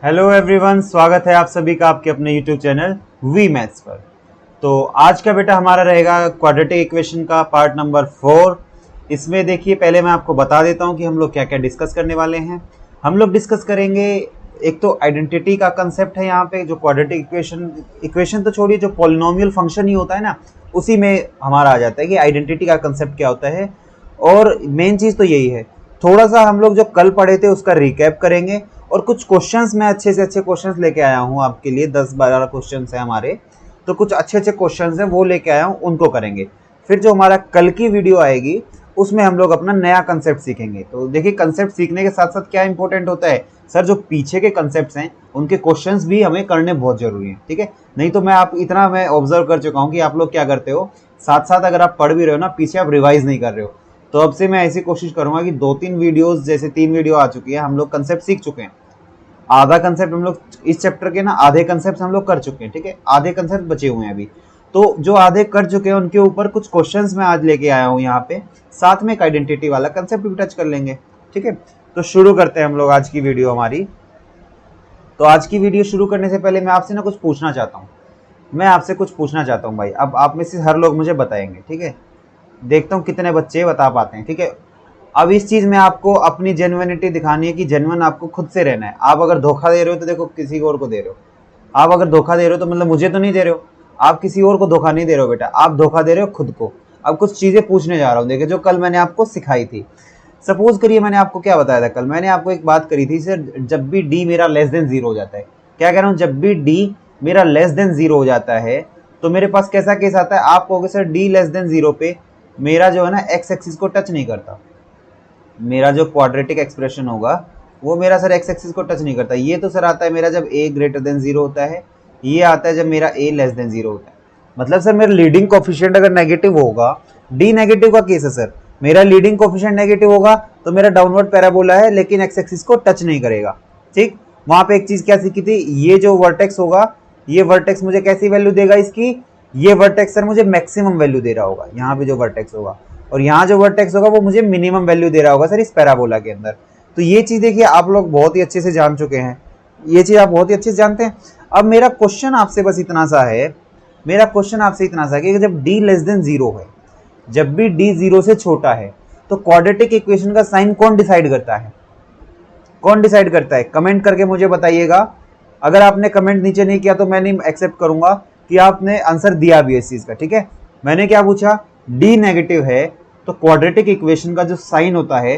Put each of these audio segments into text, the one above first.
Hello everyone, स्वागत है आप सभी का आपके अपने यूट्यूब चैनल वी मैथ्स पर। तो आज का बेटा हमारा रहेगा क्वाड्रेटिक इक्वेशन का पार्ट नंबर 4। इसमें देखिए, पहले मैं आपको बता देता हूं कि हम लोग क्या क्या डिस्कस करने वाले हैं। हम लोग डिस्कस करेंगे, एक तो आइडेंटिटी का कंसेप्ट है यहाँ पे, जो क्वाड्रेटिक इक्वेशन तो छोड़िए, जो पॉलिनोमियल फंक्शन ही होता है ना, उसी में हमारा आ जाता है कि आइडेंटिटी का कंसेप्ट क्या होता है। और मेन चीज़ तो यही है, थोड़ा सा हम लोग जो कल पढ़े थे उसका रिकैप करेंगे और कुछ क्वेश्चंस मैं अच्छे से अच्छे क्वेश्चंस लेके आया हूँ आपके लिए। 10-12 क्वेश्चंस हैं हमारे, तो कुछ अच्छे अच्छे क्वेश्चंस हैं वो लेके आया हूँ, उनको करेंगे। फिर जो हमारा कल की वीडियो आएगी उसमें हम लोग अपना नया कंसेप्ट सीखेंगे। तो देखिए, कंसेप्ट सीखने के साथ साथ क्या इंपॉर्टेंट होता है सर, जो पीछे के कंसेप्ट हैं उनके क्वेश्चंस भी हमें करने बहुत जरूरी हैं, ठीक है। नहीं तो मैं ऑब्जर्व कर चुका हूँ कि आप लोग क्या करते हो, साथ साथ अगर आप पढ़ भी रहे हो ना, पीछे आप रिवाइज नहीं कर रहे हो। तो अब से मैं ऐसी कोशिश करूंगा कि 2-3 वीडियोस, जैसे 3 वीडियो आ चुकी है, हम लोग कंसेप्ट सीख चुके हैं। आधा कंसेप्ट हम लोग इस चैप्टर के ना, आधे कंसेप्ट हम लोग कर चुके हैं, ठीक है। आधे कंसेप्ट बचे हुए हैं अभी, तो जो आधे कर चुके हैं उनके ऊपर कुछ क्वेश्चंस मैं आज लेके आया हूँ यहाँ पे। साथ में एक आइडेंटिटी वाला कंसेप्ट भी टच कर लेंगे, ठीक है। तो शुरू करते हैं हम लोग आज की वीडियो हमारी। तो आज की वीडियो शुरू करने से पहले मैं आपसे ना कुछ पूछना चाहता हूँ। मैं आपसे कुछ पूछना चाहता हूँ भाई, अब आप में से हर लोग मुझे बताएंगे, ठीक है। देखता हूँ कितने बच्चे बता पाते हैं, ठीक है। अब इस चीज में आपको अपनी जेन्युइनिटी दिखानी है कि जेन्युइन आपको खुद से रहना है। आप अगर धोखा दे रहे हो तो देखो किसी और को दे रहे हो। आप अगर धोखा दे रहे हो तो मतलब मुझे तो नहीं दे रहे हो, आप किसी और को धोखा नहीं दे रहे हो बेटा, आप धोखा दे रहे हो खुद को। अब कुछ चीजें पूछने जा रहा हूँ, देखिए, जो कल मैंने आपको सिखाई थी। सपोज करिए, मैंने आपको क्या बताया था कल, मैंने आपको एक बात करी थी सर, जब भी डी मेरा लेस देन 0 हो जाता है, क्या कह रहा हूँ, जब भी डी मेरा लेस देन 0 हो जाता है तो मेरे पास कैसा केस आता है। आप कहोगे सर डी लेस देन 0 पे मेरा जो है ना एक्स एक्सिस को टच नहीं करता, मेरा जो क्वाड्रेटिक एक्सप्रेशन होगा वो मेरा सर एक्स एक्सिस को टच नहीं करता। ये तो सर आता है मेरा जब a ग्रेटर देन 0 होता है, ये आता है जब मेरा a लेस देन 0 होता है। मतलब सर मेरा लीडिंग कोफिशिएंट अगर नेगेटिव होगा, d नेगेटिव का केस है सर, मेरा लीडिंग कोफिशिएंट नेगेटिव होगा तो मेरा डाउनवर्ड पैराबोला है लेकिन एक्स एक्सिस को टच नहीं करेगा, ठीक। वहां पे एक चीज क्या सीखी थी, ये जो वर्टेक्स होगा, ये वर्टेक्स मुझे कैसी वैल्यू देगा इसकी, ये वर्टेक्स सर मुझे मैक्सिमम वैल्यू दे रहा होगा यहाँ पे जो वर्टेक्स होगा, और यहाँ जो वर्टेक्स होगा वो मुझे मिनिमम वैल्यू दे रहा होगा सर इस पैराबोला के अंदर। तो ये चीज देखिए आप लोग बहुत ही अच्छे से जान चुके हैं, ये चीज आप बहुत ही अच्छे से जानते हैं। अब मेरा क्वेश्चन आपसे बस इतना सा है, मेरा क्वेश्चन आपसे इतना सा कि जब d लेस देन 0 है, जब भी d 0 से छोटा है, तो क्वाड्रेटिक इक्वेशन का साइन कौन डिसाइड करता है, कौन डिसाइड करता है, कमेंट करके मुझे बताइएगा। अगर आपने कमेंट नीचे नहीं किया तो मैं नहीं एक्सेप्ट करूंगा कि आपने आंसर दिया भी इस चीज का, ठीक है। मैंने क्या पूछा, d नेगेटिव है तो क्वाड्रेटिक इक्वेशन का जो साइन होता है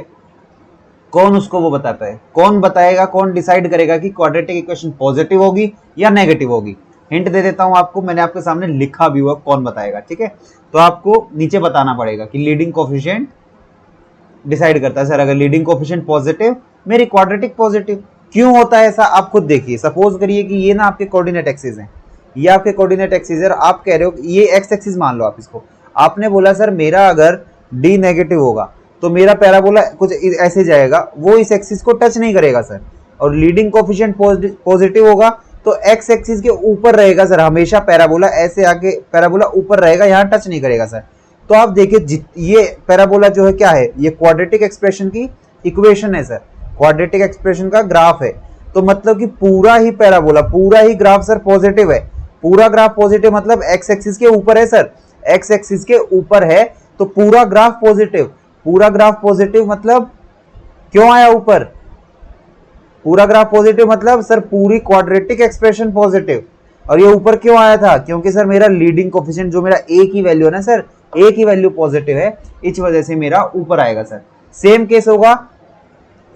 कौन उसको वो बताता है, कौन बताएगा, कौन डिसाइड करेगा कि क्वाड्रेटिक इक्वेशन पॉजिटिव होगी या नेगेटिव होगी। हिंट दे देता हूं आपको, मैंने आपके सामने लिखा भी हुआ कौन बताएगा, ठीक है। तो आपको नीचे बताना पड़ेगा कि लीडिंग कोफिशिएंट डिसाइड करता है सर, अगर लीडिंग कोफिशिएंट पॉजिटिव मेरी क्वाड्रेटिक पॉजिटिव। क्यों होता है ऐसा आप खुद देखिए। सपोज करिए कि ये ना आपके कोऑर्डिनेट एक्सिस हैं, ये आपके कोऑर्डिनेट एक्सिस है, आप कह रहे हो ये एक्स एक्सिस मान लो आप इसको, आपने बोला सर मेरा अगर डी नेगेटिव होगा तो मेरा पैराबोला कुछ ऐसे जाएगा, वो इस एक्सिस को टच नहीं करेगा सर, और लीडिंग कोफिशिएंट पॉजिटिव होगा तो एक्स एक्सिस के ऊपर रहेगा सर, हमेशा पैराबोला ऐसे आके पैराबोला ऊपर रहेगा, यहाँ टच नहीं करेगा सर। तो आप देखिए ये पैराबोला जो है क्या है, ये क्वाड्रेटिक एक्सप्रेशन की इक्वेशन है सर, क्वाड्रेटिक एक्सप्रेशन का ग्राफ है। तो मतलब कि पूरा ही पैराबोला, पूरा ही ग्राफ सर पॉजिटिव है, पूरा ग्राफ पॉजिटिव मतलब एक्स एक्सिस के ऊपर है सर, एक्स एक्सिस के ऊपर है तो पूरा ग्राफ पॉजिटिव, पूरा ग्राफ पॉजिटिव मतलब क्यों आया ऊपर, पूरा ग्राफ पॉजिटिव मतलब सर पूरी क्वाड्रेटिक एक्सप्रेशन पॉजिटिव। और ये ऊपर क्यों आया था, क्योंकि सर मेरा लीडिंग कोफिशिएंट जो मेरा ए की वैल्यू है ना सर, ए की वैल्यू पॉजिटिव है, इस वजह से मेरा ऊपर आएगा सर। सेम केस होगा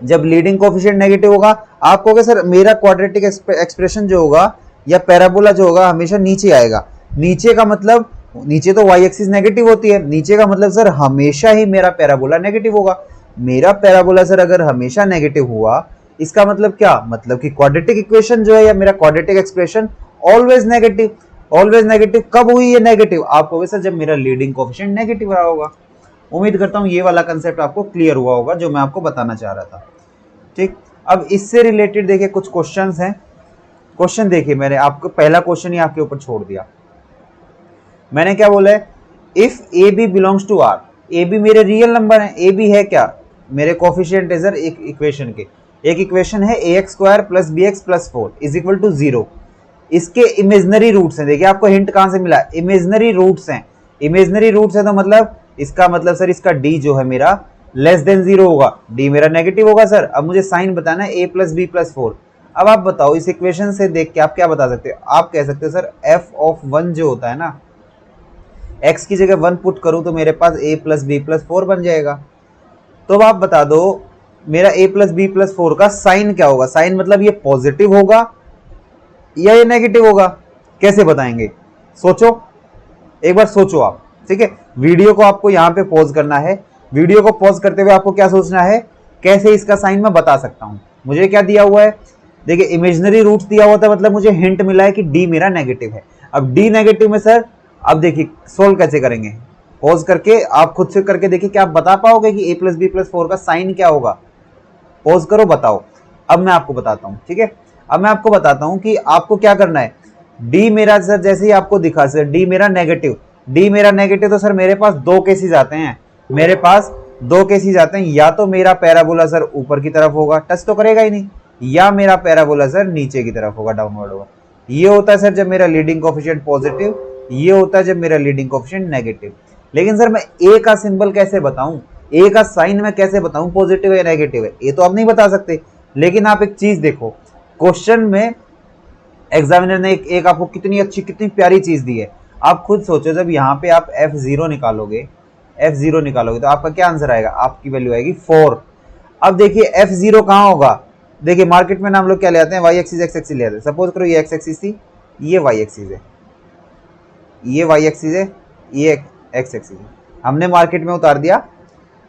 जब लीडिंग कोफिशिएंट नेगेटिव होगा, आप कहोगे सर मेरा क्वाड्रेटिक एक्सप्रेशन जो होगा या पैराबोला जो होगा हमेशा नीचे आएगा। नीचे का मतलब, नीचे तो वाई एक्सिस नेगेटिव होती है, नीचे का मतलब सर हमेशा ही मेरा पैराबोला नेगेटिव होगा। मेरा पैराबोला सर अगर हमेशा नेगेटिव हुआ, इसका मतलब क्या, मतलब कि क्वाड्रेटिक इक्वेशन जो है या मेरा quadratic expression always negative. Always negative कब हुई है नेगेटिव, आप कहोगे सर जब मेरा लीडिंग कोफिशिएंट नेगेटिव रहा होगा। उम्मीद करता हूं ये वाला कंसेप्ट आपको क्लियर हुआ होगा जो मैं आपको बताना चाह रहा था, ठीक। अब इससे रिलेटेड देखिए कुछ क्वेश्चंस हैं। क्वेश्चन देखिए, मैंने आपको पहला क्वेश्चन ही आपके ऊपर छोड़ दिया। मैंने क्या बोला है, if a b belongs to R, a b मेरे रियल नंबर है, ए बी है क्या, मेरे कोफिशिएंट है सर एक इक्वेशन के, एक इक्वेशन है a x square plus b x plus 4 is equal to 0। इसके इमेजनरी रूट्स हैं, देखिए आपको हिंट कहां से मिला, इमेजनरी रूट्स हैं। इमेजनरी रूट्स है तो मतलब इसका मतलब सर इसका डी जो है मेरा लेस देन 0 होगा, डी मेरा नेगेटिव होगा सर। अब मुझे साइन बताना है ए प्लस बी प्लस 4। अब आप बताओ इस इक्वेशन से देख के आप क्या बता सकते हो, आप कह सकते हो सर एफ ऑफ 1 जो होता है ना, x की जगह 1 पुट करूं तो मेरे पास a प्लस बी प्लस 4 बन जाएगा। तो अब आप बता दो मेरा a प्लस बी प्लस 4 का साइन क्या होगा, साइन मतलब ये पॉजिटिव होगा या ये नेगेटिव होगा, कैसे बताएंगे? सोचो, एक बार सोचो आप, ठीक है। वीडियो को आपको यहाँ पे पॉज करना है, वीडियो को पॉज करते हुए आपको क्या सोचना है, कैसे इसका साइन मैं बता सकता हूं। मुझे क्या दिया हुआ है, देखिए इमेजिनरी रूट्स दिया हुआ था, मतलब मुझे हिंट मिला है कि डी मेरा नेगेटिव है। अब डी नेगेटिव में सर अब देखिए सोल्व कैसे करेंगे, पॉज करके आप खुद से करके देखिए क्या आप बता पाओगे कि a प्लस बी प्लस 4 का साइन क्या होगा। पॉज करो, बताओ। अब मैं आपको बताता हूं, ठीक है। अब मैं आपको बताता हूं कि आपको क्या करना है। डी मेरा सर जैसे ही आपको दिखा सर डी मेरा नेगेटिव, डी मेरा नेगेटिव, तो सर मेरे पास दो केसेस आते हैं, मेरे पास दो केसेस आते हैं। या तो मेरा पैराबोला सर ऊपर की तरफ होगा, टच तो करेगा ही नहीं, या मेरा पैराबोला सर नीचे की तरफ होगा, डाउनवर्ड होगा। ये होता है सर जब मेरा लीडिंग कोएफिशिएंट पॉजिटिव, ये होता है जब मेरा लीडिंग कोएफिशिएंट नेगेटिव। लेकिन सर मैं ए का सिंबल कैसे बताऊं, ए का साइन मैं कैसे बताऊं, पॉजिटिव है नेगेटिव है, ये तो आप नहीं बता सकते। लेकिन आप एक चीज देखो, क्वेश्चन में एग्जामिनर ने एक आपको कितनी अच्छी कितनी प्यारी चीज दी है। आप खुद सोचो, जब यहाँ पे आप f0 निकालोगे, f0 निकालोगे तो आपका क्या आंसर आएगा, आपकी वैल्यू आएगी 4। अब देखिए f0 कहाँ होगा, देखिए मार्केट में ना हम लोग क्या ले आते हैं, वाई एक्सिस एक्स एक्सिस ले आते हैं। सपोज करो ये एक्स एक्सिस थी, ये वाई एक्सिस है, ये वाई एक्सिस है, ये एक्स एक्सिस है, हमने मार्केट में उतार दिया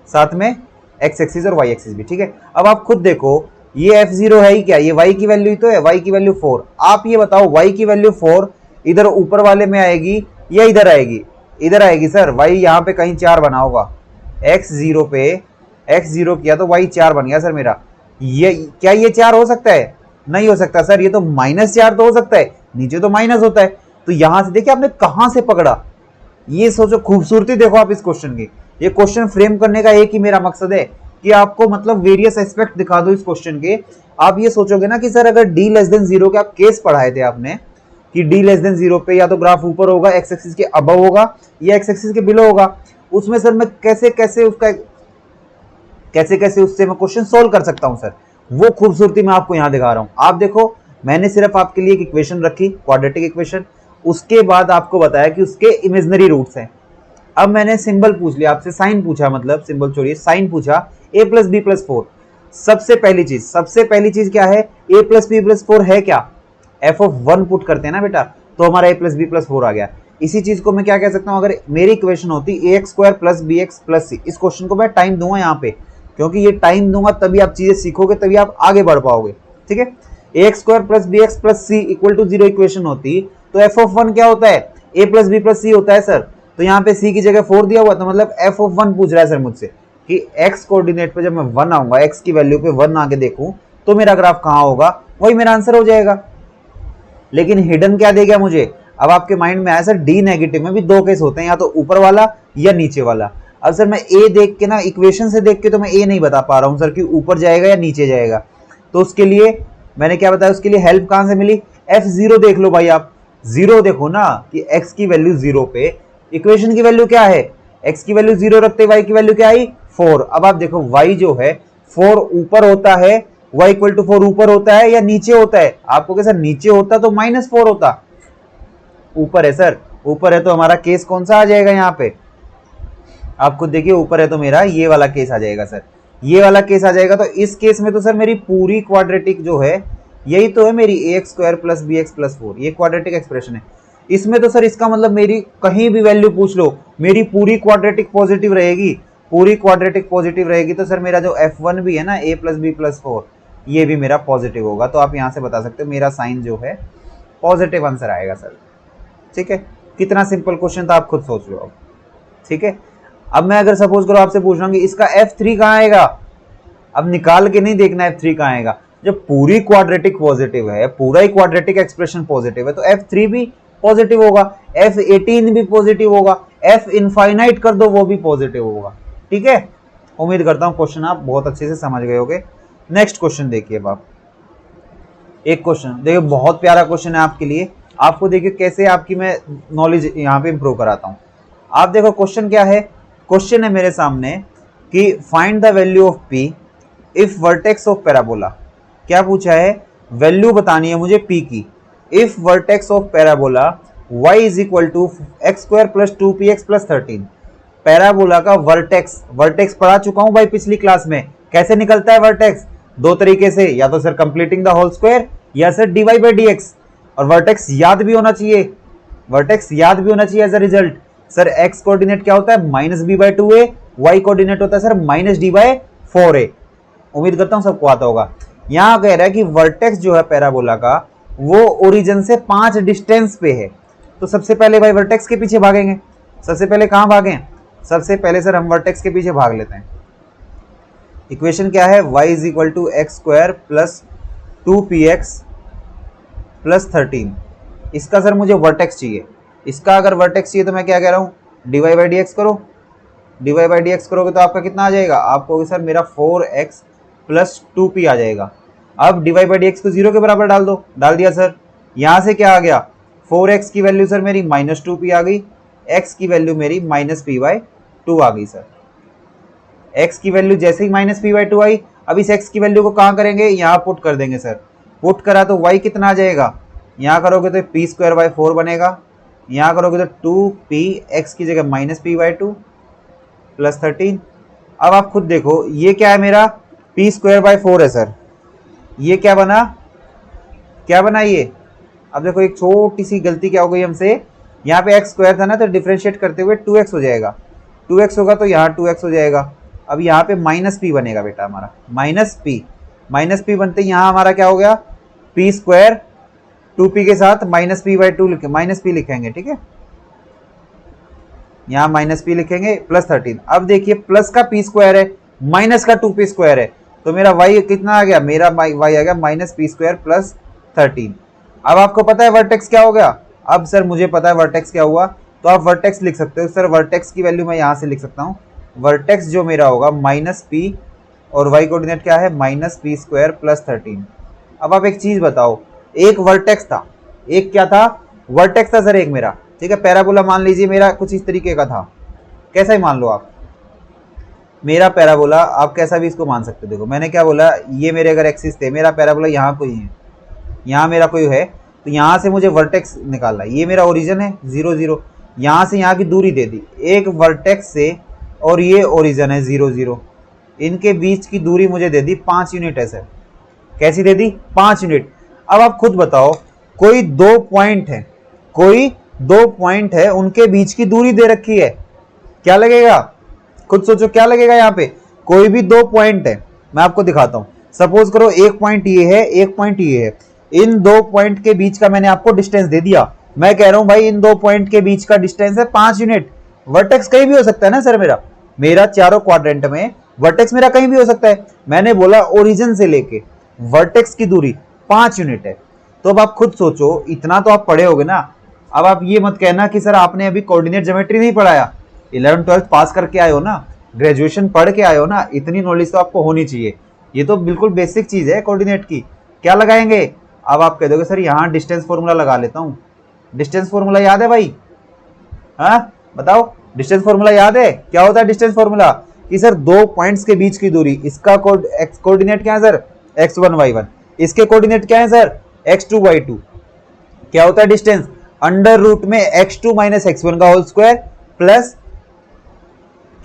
साथ में एक्स एक्सिस और वाई एक्सिस भी, ठीक है। अब आप खुद देखो ये f0 है ही क्या, ये y की वैल्यू ही तो है, y की वैल्यू 4। आप ये बताओ y की वैल्यू 4 इधर ऊपर वाले में आएगी या इधर आएगी, इधर आएगी सर। y यहाँ पे कहीं 4 बना होगा, x0 पे x0 किया तो y 4 बन गया सर मेरा। ये क्या ये 4 हो सकता है, नहीं हो सकता सर, ये तो -4 तो हो सकता है, नीचे तो माइनस होता है। तो यहां से देखिए आपने कहां से पकड़ा, ये सोचो, खूबसूरती देखो आप इस क्वेश्चन की। ये क्वेश्चन फ्रेम करने का एक ही मेरा मकसद है कि आपको मतलब वेरियस एस्पेक्ट दिखा दो इस क्वेश्चन के। आप ये सोचोगे ना कि सर अगर d लेस देन 0 के आप केस पढ़ाए थे आपने कि d लेस देन 0 पे या तो ग्राफ ऊपर होगा, एक्स एक्सिस के अबव होगा या एक्स एक्सिस के बिलो होगा, उसमें सर मैं कैसे कैसे उससे मैं क्वेश्चन सोल्व कर सकता हूं सर, वो खूबसूरती मैं आपको यहां दिखा रहा हूं। आप देखो मैंने सिर्फ आपके लिए एक इक्वेशन रखी, क्वाड्रेटिक इक्वेशन, उसके बाद आपको बताया कि उसके इमेजिनरी रूट्स हैं। अब मैंने सिंबल पूछ लिया आपसे, साइन पूछा, मतलब सिंबल छोड़िए, साइन पूछा a प्लस बी प्लस 4। सबसे पहली चीज क्या है, a प्लस बी प्लस 4 है क्या, f ऑफ 1 पुट करते हैं ना बेटा, तो हमारा a प्लस बी प्लस 4 आ गया। इसी चीज को मैं क्या कह सकता हूं, अगर मेरी इक्वेशन होती a x square plus b x plus c, इस क्वेश्चन को मैं टाइम दूंगा यहाँ पे, क्योंकि ये टाइम दूंगा तभी आप चीजें सीखोगे, तभी आप आगे बढ़ पाओगे, ठीक है। A x square plus b x plus c equal to 0 equation होती तो एफ ऑफ 1 क्या होता है, a plus b plus c होता है सर। तो यहाँ पे c की जगह 4 दिया हुआ, तो मतलब f ऑफ 1 पूछ रहा है सर मुझसे कि x कोऑर्डिनेट पे जब मैं 1 आऊंगा, x की वैल्यू पे 1 आके देखूं तो मेरा ग्राफ कहाँ होगा, वही मेरा आंसर हो जाएगा। लेकिन हिडन क्या देगा मुझे, अब आपके माइंड में आया सर डी नेगेटिव में भी दो केस होते हैं, या तो ऊपर वाला या नीचे वाला। अब सर मैं ए देख के ना, इक्वेशन से देख के तो मैं ए नहीं बता पा रहा हूँ सर कि ऊपर जाएगा या नीचे जाएगा। तो उसके लिए मैंने क्या बताया, उसके लिए हेल्प कहाँ से मिली, f0 देख लो भाई, आप 0 देखो ना कि x की वैल्यू 0 पे इक्वेशन की वैल्यू क्या है, x की वैल्यू 0 रखते y की वैल्यू क्या आई 4। अब आप देखो y जो है 4 ऊपर होता है, y इक्वल टू 4 ऊपर होता है या नीचे होता है, आपको क्या सर नीचे होता तो -4 होता, ऊपर है सर, ऊपर है तो हमारा केस कौन सा आ जाएगा यहाँ पे, आप खुद देखिए, ऊपर है तो मेरा ये वाला केस आ जाएगा सर, ये वाला केस आ जाएगा। तो इस केस में तो सर मेरी पूरी क्वाड्रेटिक जो है यही तो है मेरी a x square plus b x plus 4, ये क्वाड्रेटिक एक्सप्रेशन है। इसमें तो सर इसका मतलब मेरी कहीं भी वैल्यू पूछ लो, मेरी पूरी क्वाड्रेटिक पॉजिटिव रहेगी, पूरी क्वाड्रेटिक पॉजिटिव रहेगी। तो सर मेरा जो f1 भी है ना, a प्लस बी प्लस 4, ये भी मेरा पॉजिटिव होगा। तो आप यहाँ से बता सकते हो मेरा साइन जो है पॉजिटिव आंसर आएगा सर, ठीक है। कितना सिंपल क्वेश्चन था, आप खुद सोच लो, ठीक है। अब मैं अगर सपोज करो आपसे पूछ रहा हूँ कि इसका f3 कहाँ आएगा, अब निकाल के नहीं देखना f3 कहाँ आएगा, जब पूरी क्वाड्रेटिक पॉजिटिव है, पूरा ही क्वाड्रेटिक एक्सप्रेशन पॉजिटिव है, तो f3 भी पॉजिटिव होगा, f18 भी पॉजिटिव होगा, f इनफाइनाइट कर दो वो भी पॉजिटिव होगा, ठीक है। उम्मीद करता हूँ क्वेश्चन आप बहुत अच्छे से समझ गए होगे। नेक्स्ट क्वेश्चन देखिए अब आप, एक क्वेश्चन देखिए बहुत प्यारा क्वेश्चन है आपके लिए, आपको देखिए कैसे आपकी मैं नॉलेज यहाँ पे इंप्रूव कराता हूँ। आप देखो क्वेश्चन क्या है, क्वेश्चन है मेरे सामने कि find the value of p if vertex of parabola. क्या पूछा है, वैल्यू बतानी है मुझे p की if vertex of parabola y is equal to x square plus 2px plus 13। Parabola का वर्टेक्स, वर्टेक्स पढ़ा चुका हूं भाई पिछली क्लास में, कैसे निकलता है वर्टेक्स, दो तरीके से, या तो sir completing the whole square या sir dy by d x. और वर्टेक्स याद भी होना चाहिए, वर्टेक्स याद भी होना चाहिए as a result. Sir x coordinate क्या होता है minus b by two a, y coordinate होता है sir minus d by four a. उम्मीद करता हूं सबको आता होगा। यहां कह रहा है कि वर्टेक्स जो है पैराबोला का वो ओरिजिन से 5 डिस्टेंस पे है। तो सबसे पहले भाई वर्टेक्स के पीछे भागेंगे, सबसे पहले कहां भागें, सबसे पहले सर हम वर्टेक्स के पीछे भाग लेते हैं। इक्वेशन क्या है, y is equal to x square plus 2px plus 13। इसका सर मुझे वर्टेक्स चाहिए, इसका अगर वर्टेक्स चाहिए तो मैं क्या कह रहा हूँ, dy बाई डी एक्स करो, dy बाई डी एक्स करोगे तो आपका कितना आ जाएगा, आपको सर मेरा 4x प्लस 2p आ जाएगा। अब dy बाई डी एक्स को 0 के बराबर डाल दो, डाल दिया सर। यहाँ से क्या आ गया, 4x की वैल्यू सर मेरी माइनस 2p आ गई, x की वैल्यू मेरी माइनस p बाई 2 आ गई सर। x की वैल्यू जैसे ही माइनस p बाई 2 आई, अब इस x की वैल्यू को कहाँ करेंगे, यहाँ पुट कर देंगे सर। पुट करा तो y कितना आ जाएगा, यहाँ करोगे तो p स्क्वायर बाई 4 बनेगा, यहाँ करोगे तो 2p x की जगह माइनस p बाई 2 प्लस 13। अब आप खुद देखो ये क्या है मेरा, p स्क्वायर बाई 4 है सर, ये क्या बना, क्या बना ये। अब देखो एक छोटी सी गलती क्या हो गई हमसे, यहाँ पे x स्क्वायर था ना तो डिफरेंशिएट करते हुए 2x हो जाएगा, 2x होगा तो यहाँ 2x हो जाएगा। अब यहाँ पे माइनस p बनेगा बेटा हमारा, माइनस p बनते यहाँ हमारा क्या हो गया, p स्क्वायर 2p के साथ माइनस p बाई 2 लिखे, माइनस p लिखेंगे, ठीक है, यहाँ माइनस p लिखेंगे प्लस 13। अब देखिए प्लस का p स्क्वायर है, माइनस का 2p स्क्वायर है, तो मेरा y कितना आ गया, मेरा y आ गया माइनस p स्क्वायर प्लस 13। अब आपको पता है वर्टेक्स क्या हो गया, अब सर मुझे पता है वर्टेक्स क्या हुआ, तो आप वर्टेक्स लिख सकते हो सर। वर्टेक्स की वैल्यू मैं यहाँ से लिख सकता हूँ, वर्टेक्स जो मेरा होगा माइनस p और y कोऑर्डिनेट क्या है माइनस p स्क्वायर प्लस 13। अब आप एक चीज बताओ, एक वर्टेक्स था, एक क्या था, वर्टेक्स था सर एक मेरा, ठीक है। पैराबोला मान लीजिए मेरा कुछ इस तरीके का था, कैसा ही मान लो आप, मेरा पैराबोला आप कैसा भी इसको मान सकते हो। देखो मैंने क्या बोला, ये मेरे अगर एक्सिस थे, मेरा पैराबोला यहाँ कोई है, यहाँ मेरा कोई है, तो यहाँ से मुझे वर्टेक्स निकालना है, ये मेरा ओरिजिन है 0 0, यहाँ से यहाँ की दूरी दे दी, एक वर्टेक्स से और ये ओरिजिन है 0 0, इनके बीच की दूरी मुझे दे दी 5 यूनिट है सर। कैसी दे दी, 5 यूनिट। अब आप खुद बताओ, कोई 2 पॉइंट है, कोई 2 पॉइंट है, उनके बीच की दूरी दे रखी है, क्या लगेगा, खुद सोचो क्या लगेगा। यहाँ पे कोई भी 2 पॉइंट है, मैं आपको दिखाता हूं, सपोज करो एक पॉइंट ये है, एक पॉइंट ये है, इन 2 पॉइंट के बीच का मैंने आपको डिस्टेंस दे दिया। मैं कह रहा हूं भाई इन 2 पॉइंट के बीच का डिस्टेंस है 5 यूनिट। वर्टेक्स कहीं भी हो सकता है ना सर, मेरा चारों क्वाड्रेंट में वर्टेक्स मेरा कहीं भी हो सकता है। मैंने बोला ओरिजिन से लेके वर्टेक्स की दूरी 5 यूनिट है। तो अब आप खुद सोचो, इतना तो आप पढ़े होगे ना। अब आप ये मत कहना कि सर आपने अभी कोऑर्डिनेट ज्योमेट्री नहीं पढ़ाया, 11th 12th पास करके आए हो ना, ग्रेजुएशन पढ़ के आए हो ना, इतनी नॉलेज तो आपको होनी चाहिए। ये तो बिल्कुल बेसिक चीज है कोऑर्डिनेट की। क्या लगाएंगे, अब आप कह दोगे सर यहाँ डिस्टेंस फॉर्मूला लगा लेता हूँ। डिस्टेंस फॉर्मूला याद है भाई, हाँ बताओ, डिस्टेंस फॉर्मूला याद है, क्या होता है डिस्टेंस फॉर्मूला, कि सर 2 पॉइंट्स के बीच की दूरी, इसका कोऑर्डिनेट क्या है सर x1 y1, इसके कोऑर्डिनेट क्या है सर x2 y2। क्या होता है डिस्टेंस, अंडर रूट में x2 माइनस x1 का होल स्क्वायर प्लस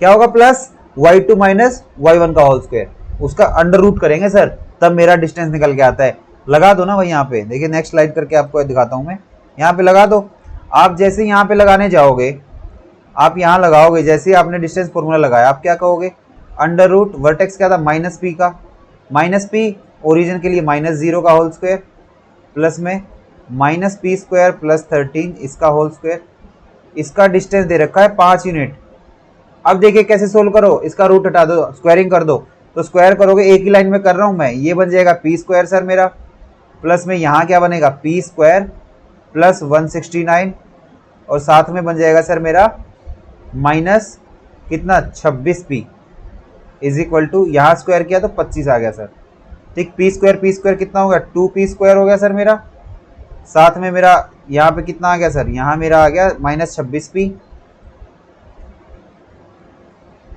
क्या होगा, प्लस y2 माइनस y1 का होल स्क्वायर, उसका अंडर रूट करेंगे सर, तब मेरा डिस्टेंस निकल के आता है। लगा दो ना भाई यहाँ पे, देखिए नेक्स्ट स्लाइड करके आपको दिखाता हूं मैं, यहाँ पे लगा दो। आप जैसे यहाँ पे लगाने जाओगे, आप यहाँ लगाओगे, जैसे आपने डिस्टेंस फॉर्मूला लगाया, आप क्या कहोगे, अंडर रूट वर्टेक्स क्या था माइनस p का, माइनस p ओरिजिन के लिए माइनस 0 का होल स्क्वायर प्लस में माइनस p स्क्वायर प्लस 13 इसका होल स्क्वायर, इसका डिस्टेंस दे रखा है 5 यूनिट। अब देखिए कैसे सोल्व करो, इसका रूट हटा दो, स्क्वायरिंग कर दो, तो स्क्वायर करोगे, एक ही लाइन में कर रहा हूं मैं, ये बन जाएगा p स्क्वायर सर मेरा, प्लस में यहाँ क्या बनेगा p स्क्वायर प्लस 169, और साथ में बन जाएगा सर मेरा माइनस कितना 26p इज इक्वल टू, यहाँ स्क्वायर किया तो 25 आ गया सर, ठीक। पी स्क्वायर कितना हो गया, 2p² हो गया सर मेरा। साथ में मेरा यहाँ पे कितना आ गया सर, यहाँ मेरा आ गया -26p,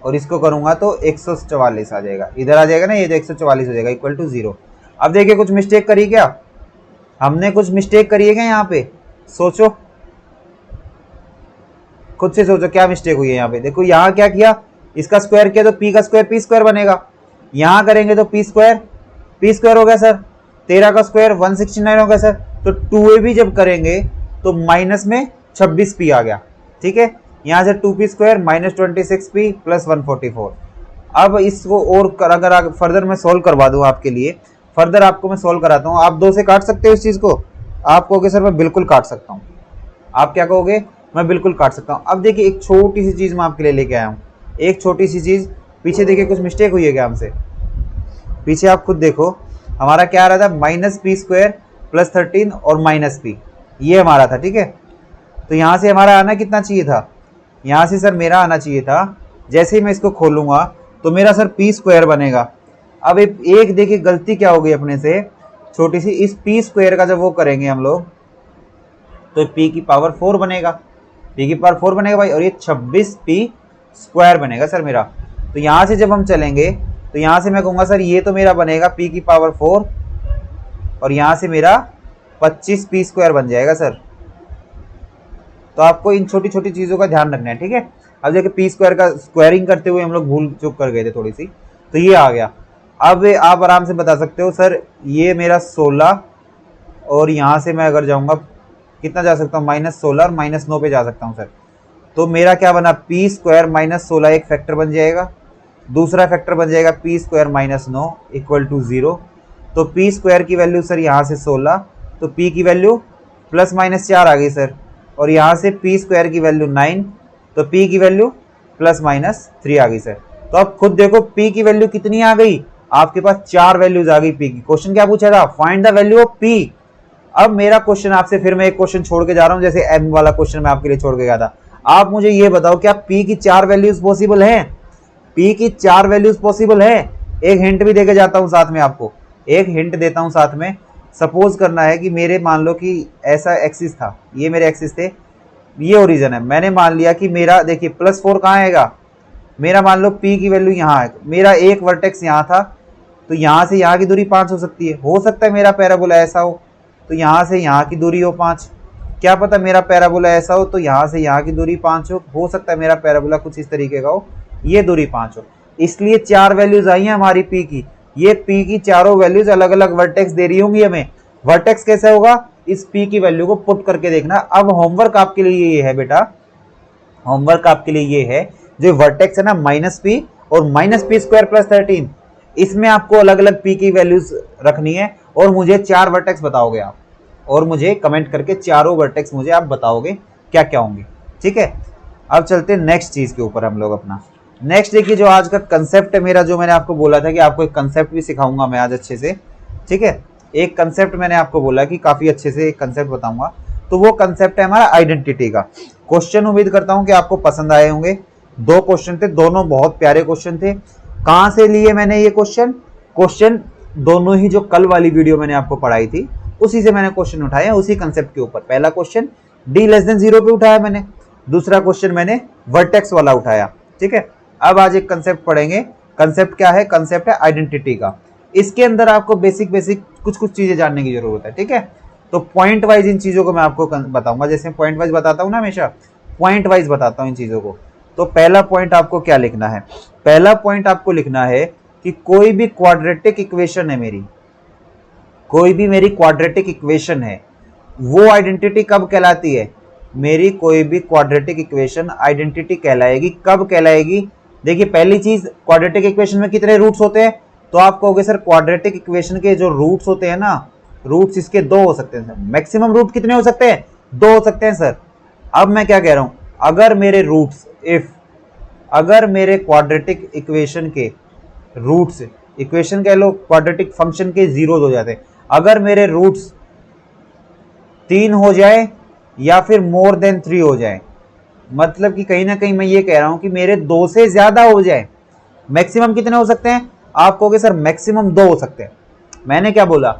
और इसको करूंगा तो 144 आ जाएगा, इधर आ जाएगा ना, ये तो 144 हो जाएगा इक्वल टू 0। अब देखिए कुछ मिस्टेक करी क्या, हमने कुछ मिस्टेक करी है क्या यहाँ पे, सोचो, खुद से सोचो क्या मिस्टेक हुई है यहाँ पे। देखो यहाँ क्या किया, इसका स्क्वायर किया तो p का स्क्वायर p² बनेगा, यहाँ करेंगे तो p² हो गया सर, 13 का स्क्वायर 169 हो गया सर। तो 2ab जब करेंगे तो माइनस में 26p आ गया, ठीक है। यहाँ से 2p² -26p + 144। अब इसको और अगर फर्दर मैं सोल्व करवा दूँ आपके लिए, फर्दर आपको मैं सोल्व कराता हूँ। आप 2 से काट सकते हो इस चीज़ को, आप कहोगे सर मैं बिल्कुल काट सकता हूँ, आप क्या कहोगे, मैं बिल्कुल काट सकता हूँ। अब देखिए एक छोटी सी चीज़ मैं आपके लिए लेके आया हूँ, एक छोटी सी चीज़। पीछे देखिए कुछ मिस्टेक हुई है क्या हमसे, पीछे आप खुद देखो, हमारा क्या आ रहा था, -p² + 13 और -p, ये हमारा था, ठीक है। तो यहाँ से हमारा आना कितना चाहिए था, यहाँ से सर मेरा आना चाहिए था, जैसे ही मैं इसको खोलूँगा तो मेरा सर p² बनेगा। अब एक देखिए गलती क्या हो गई अपने से छोटी सी, इस p² का जब वो करेंगे हम लोग तो p⁴ बनेगा, p⁴ बनेगा भाई, और ये 26p² बनेगा सर मेरा। तो यहाँ से जब हम चलेंगे तो यहाँ से मैं कहूँगा सर ये तो मेरा बनेगा p⁴, और यहाँ से मेरा 25p² बन जाएगा सर। तो आपको इन छोटी छोटी चीज़ों का ध्यान रखना है, ठीक है। अब देखिए p² का स्क्वायरिंग करते हुए हम लोग भूल चूक कर गए थे थोड़ी सी, तो ये आ गया। अब आप आराम से बता सकते हो सर ये मेरा 16, और यहाँ से मैं अगर जाऊँगा कितना जा सकता हूँ, -16 और -9 पे जा सकता हूँ सर। तो मेरा क्या बना, p² -16 एक फैक्टर बन जाएगा, दूसरा फैक्टर बन जाएगा p² -9 = 0। तो p² की वैल्यू सर यहाँ से 16, तो p की वैल्यू +-4 आ गई सर, और यहाँ से p² की वैल्यू 9, तो p की वैल्यू +-3 आ गई सर। तो अब खुद देखो p की वैल्यू कितनी आ गई, आपके पास 4 वैल्यूज आ गई p की। क्वेश्चन क्या पूछा था, find the value of p। अब मेरा क्वेश्चन आपसे, फिर मैं एक क्वेश्चन छोड़ के जा रहा हूँ, जैसे m वाला क्वेश्चन मैं आपके लिए छोड़ के गया था। आप मुझे ये बताओ क्या p की 4 वैल्यूज पॉसिबल है, p की 4 वैल्यूज पॉसिबल है। एक हिंट भी देके जाता हूँ साथ में, आपको एक हिंट देता हूँ साथ में। सपोज करना है कि मेरे, मान लो कि ऐसा एक्सिस था, ये मेरे एक्सिस थे, ये ओरिजिन है, मैंने मान लिया कि मेरा देखिए +4 कहाँ आएगा, मेरा मान लो p की वैल्यू यहाँ है, मेरा एक वर्टेक्स यहाँ था, तो यहाँ से यहाँ की दूरी 5 हो सकती है, हो सकता है मेरा पैराबोला ऐसा हो तो यहाँ से यहाँ की दूरी हो 5, क्या पता मेरा पैराबोला ऐसा हो तो यहाँ से यहाँ की दूरी 5 हो सकता है मेरा पैराबोला कुछ इस तरीके का हो, ये दूरी 5 हो। इसलिए 4 वैल्यूज आई हैं हमारी p की, ये p की चारों वैल्यूज अलग अलग वर्टेक्स दे रही होंगी हमें। वर्टेक्स कैसे होगा, इस p की वैल्यू को पुट करके देखना। अब होमवर्क आपके लिए ये है बेटा, होमवर्क आपके लिए ये है, जो वर्टेक्स है ना -p और -p² + 13, इसमें आपको अलग अलग p की वैल्यूज रखनी है, और मुझे 4 वर्टेक्स बताओगे आप, और मुझे कमेंट करके चारों वर्टेक्स मुझे आप बताओगे क्या क्या होंगे, ठीक है। अब चलते हैं नेक्स्ट चीज के ऊपर हम लोग अपना। नेक्स्ट देखिए जो आज का कंसेप्ट है मेरा, जो मैंने आपको बोला था कि आपको एक कंसेप्ट भी सिखाऊंगा मैं आज अच्छे से, ठीक है। एक कंसेप्ट मैंने आपको बोला कि काफी अच्छे से एक कंसेप्ट बताऊंगा, तो वो कंसेप्ट है हमारा आइडेंटिटी का। क्वेश्चन उम्मीद करता हूं कि आपको पसंद आए होंगे। 2 क्वेश्चन थे, दोनों बहुत प्यारे क्वेश्चन थे। कहां से लिए मैंने ये क्वेश्चन दोनों ही जो कल वाली वीडियो मैंने आपको पढ़ाई थी उसी से मैंने क्वेश्चन उठाया, उसी कंसेप्ट के ऊपर। पहला क्वेश्चन d<0 पे उठाया मैंने, दूसरा क्वेश्चन मैंने वर्टेक्स वाला उठाया, ठीक है। अब आज एक कंसेप्ट पढ़ेंगे। कंसेप्ट क्या है, कंसेप्ट है आइडेंटिटी का। इसके अंदर आपको बेसिक कुछ चीजें जानने की जरूरत है, ठीक है। तो पॉइंट वाइज इन चीजों को मैं आपको बताऊंगा, जैसे पॉइंट वाइज बताता हूँ ना, हमेशा पॉइंट वाइज बताता हूँ इन चीजों को। तो पहला पॉइंट आपको क्या लिखना है, पहला पॉइंट आपको लिखना है कि कोई भी क्वाड्रेटिक इक्वेशन है मेरी, कोई भी मेरी क्वाड्रेटिक इक्वेशन है, वो आइडेंटिटी कब कहलाती है, मेरी कोई भी क्वाड्रेटिक इक्वेशन आइडेंटिटी कहलाएगी। कब कहलाएगी, देखिए पहली चीज, क्वाड्रेटिक इक्वेशन में कितने रूट्स होते हैं, तो आप कहोगे सर क्वाड्रेटिक इक्वेशन के जो रूट्स होते हैं ना, रूट्स इसके 2 हो सकते हैं सर। मैक्सिमम रूट कितने हो सकते हैं, 2 हो सकते हैं सर। अब मैं क्या कह रहा हूं, अगर मेरे रूट्स, अगर मेरे क्वाड्रेटिक इक्वेशन के रूट्स, इक्वेशन कह लो, क्वाड्रेटिक फंक्शन के 0 हो जाते हैं, अगर मेरे रूट्स 3 हो जाए या फिर मोर देन 3 हो जाए, मतलब कि कहीं ना कहीं मैं ये कह रहा हूं कि मेरे 2 से ज्यादा हो जाए। मैक्सिमम कितने हो सकते हैं, आप कहोगे सर मैक्सिमम 2 हो सकते हैं। मैंने क्या बोला,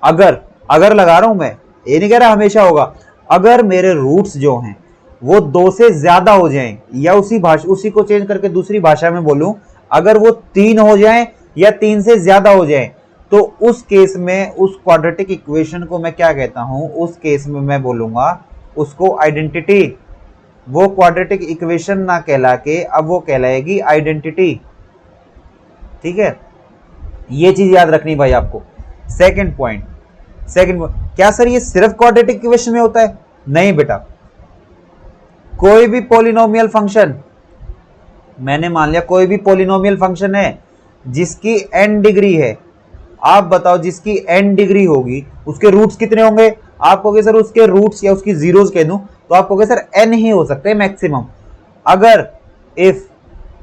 अगर अगर लगा रहा हूं मैं, ये नहीं कह रहा हमेशा होगा। अगर मेरे रूट्स जो हैं वो 2 से ज्यादा हो जाएं, या उसी को चेंज करके दूसरी भाषा में बोलूं, अगर वो 3 हो जाएं या 3 से ज्यादा हो जाएं, तो उस केस में उस क्वाड्रेटिक इक्वेशन को मैं क्या कहता हूं, उस केस में मैं बोलूंगा उसको आइडेंटिटी। वो क्वाड्रेटिक इक्वेशन ना कहला के अब वो कहलाएगी आइडेंटिटी। ठीक है, ये चीज याद रखनी भाई आपको। सेकंड पॉइंट, क्या सर ये सिर्फ क्वाड्रेटिक इक्वेशन में होता है? नहीं बेटा, कोई भी पॉलिनोमियल फंक्शन, मैंने मान लिया कोई भी पॉलिनोमियल फंक्शन है जिसकी n डिग्री है, आप बताओ जिसकी n डिग्री होगी उसके रूट्स कितने होंगे? आप कहोगे सर उसके रूट्स या उसकी जीरोस कह दूं तो आप कहोगे सर n ही हो सकते हैं मैक्सिमम।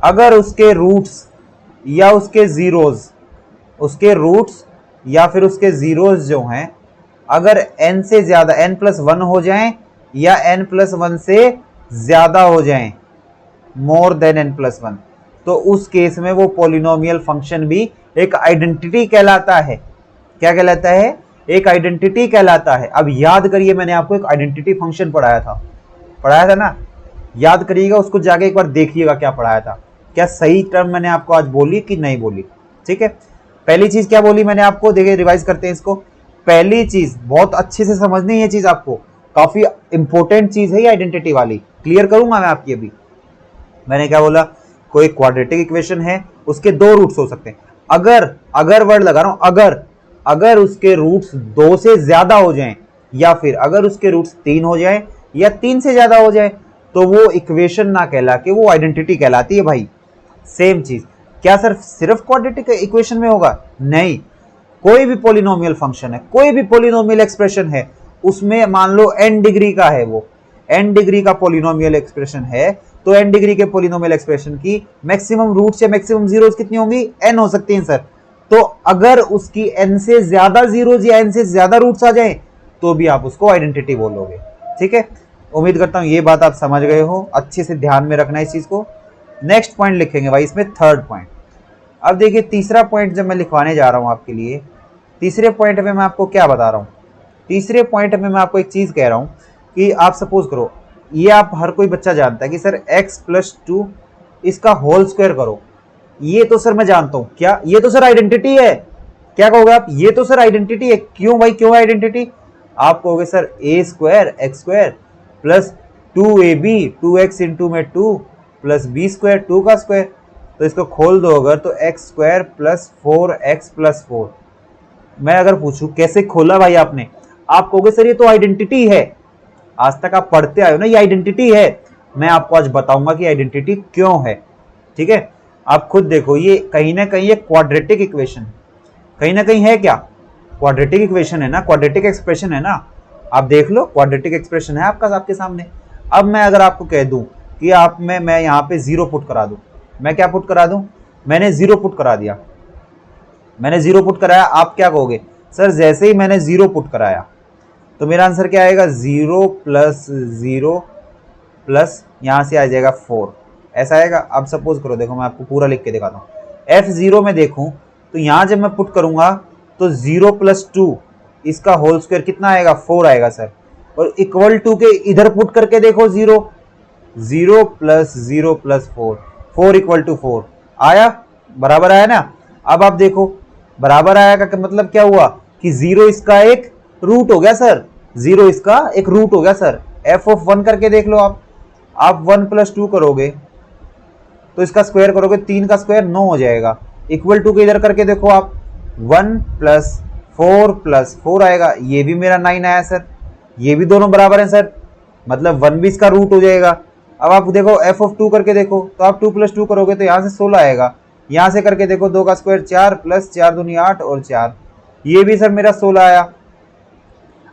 अगर उसके रूट्स या उसके जीरोस, या फिर उसके जीरोस जो हैं अगर n से ज्यादा n+1 हो जाएं या n+1 से ज्यादा हो जाएं, मोर देन n+1, तो उस केस में वो पॉलिनोमियल फंक्शन भी एक आइडेंटिटी कहलाता है। क्या कहलाता है? एक आइडेंटिटी कहलाता है। अब याद करिए, मैंने आपको एक आइडेंटिटी फंक्शन पढ़ाया था ना, याद करिएगा, उसको जाके एक बार देखिएगा क्या पढ़ाया था, क्या सही टर्म मैंने आपको आज बोली कि नहीं बोली। ठीक है, पहली चीज क्या बोली मैंने आपको, देखिए रिवाइज करते हैं इसको। पहली चीज बहुत अच्छे से समझनी है, ये चीज आपको काफी इंपॉर्टेंट चीज है ये आइडेंटिटी वाली, क्लियर करूंगा मैं आपकी अभी। मैंने क्या बोला, कोई क्वाड्रेटिक इक्वेशन है, उसके 2 रूट्स हो सकते हैं। अगर वर्ड लगा रहा हूं, अगर उसके रूट्स 2 से ज्यादा हो जाएं, या फिर अगर उसके रूट्स 3 हो जाएं या 3 से ज्यादा हो जाएं, तो वो इक्वेशन ना कहला के वो आइडेंटिटी कहलाती है भाई। सेम चीज, क्या सर सिर्फ क्वाड्रेटिक इक्वेशन में होगा? नहीं, कोई भी पॉलिनोमियल फंक्शन है, कोई भी पॉलिनोमियल एक्सप्रेशन है, उसमें मान लो n डिग्री का है, वो n डिग्री का पॉलिनोमियल एक्सप्रेशन है, तो n डिग्री के पॉलिनोमियल एक्सप्रेशन की मैक्सिमम रूट्स या मैक्सिमम जीरोस कितनी होंगी? n हो सकती हैं सर। तो अगर उसकी n से ज्यादा जीरोस या n से ज्यादा रूट्स आ जाएं, तो भी आप उसको आइडेंटिटी बोलोगे। ठीक है, उम्मीद करता हूं ये बात आप समझ गए हो, अच्छे से ध्यान में रखना इस चीज को। नेक्स्ट पॉइंट लिखेंगे भाई इसमें, थर्ड पॉइंट। अब देखिए तीसरा पॉइंट जब मैं लिखवाने जा रहा हूं आपके लिए, तीसरे पॉइंट में मैं आपको क्या बता रहा हूं, तीसरे पॉइंट में मैं आपको एक चीज कह रहा हूं कि आप सपोज करो, ये आप हर कोई बच्चा जानता है कि सर x+2 इसका होल स्क्वायर करो। ये तो सर मैं जानता हूं, क्या ये तो सर आइडेंटिटी है? क्या कहोगे आप? ये तो सर आइडेंटिटी है। क्यों भाई, क्यों आइडेंटिटी? आप कहोगे sir a² x² plus 2ab 2x into में 2 प्लस b² 2 का स्क्वायर, तो इसको खोल दो अगर, तो x² प्लस 4x प्लस 4। मैं अगर पूछूं कैसे खोला भाई आपने, आप कहोगे सर ये तो आइडेंटिटी है। आज तक आप पढ़ते आए हो ना, ये आइडेंटिटी है। मैं आपको आज बताऊंगा कि आइडेंटिटी क्यों है। ठीक है, आप खुद देखो, ये कहीं ना कहीं एक क्वाड्रेटिक इक्वेशन कहीं ना कहीं है। क्या क्वाड्रेटिक इक्वेशन है ना, क्वाड्रेटिक एक्सप्रेशन है ना, आप देख लो, क्वाड्रेटिक एक्सप्रेशन है आपका आपके सामने। अब मैं अगर आपको कह दूं कि आप में मैं यहाँ पे 0 पुट करा दूं, मैं क्या पुट करा दूं, मैंने 0 पुट करा दिया, मैंने 0 पुट कराया, आप क्या कहोगे? सर जैसे ही मैंने 0 पुट कराया तो मेरा आंसर क्या आएगा? 0 प्लस 0 प्लस यहाँ से आ जाएगा 4, ऐसा आएगा। अब सपोज करो, देखो मैं आपको पूरा लिख के दिखाता हूँ। f0 में देखूं तो यहाँ जब मैं पुट करूंगा तो 0 प्लस 2 इसका होल स्क्वायर कितना आएगा? 4 आएगा सर। और इक्वल टू के इधर पुट करके देखो 0 प्लस 0 प्लस 4 इक्वल टू 4 आया, बराबर आया ना। अब आप देखो बराबर आया का मतलब क्या हुआ कि 0 इसका एक रूट हो गया सर, 0 इसका एक रूट हो गया सर। f(1) करके देख लो आप 1 प्लस 2 करोगे तो इसका स्क्वायर करोगे, 3 का स्क्वायर 9 हो जाएगा। इक्वल टू के इधर करके देखो आप, 1 प्लस 4 प्लस 4 आएगा, ये भी मेरा 9 आया सर, ये भी दोनों बराबर हैं सर, मतलब 1 भी इसका रूट हो जाएगा। अब आप देखो f(2) करके देखो, तो आप 2 प्लस 2 करोगे तो यहाँ से 16 आएगा, यहाँ से करके देखो 2 का स्क्वायर 4 प्लस 4 दूनी 8 और 4, ये भी सर मेरा 16 आया।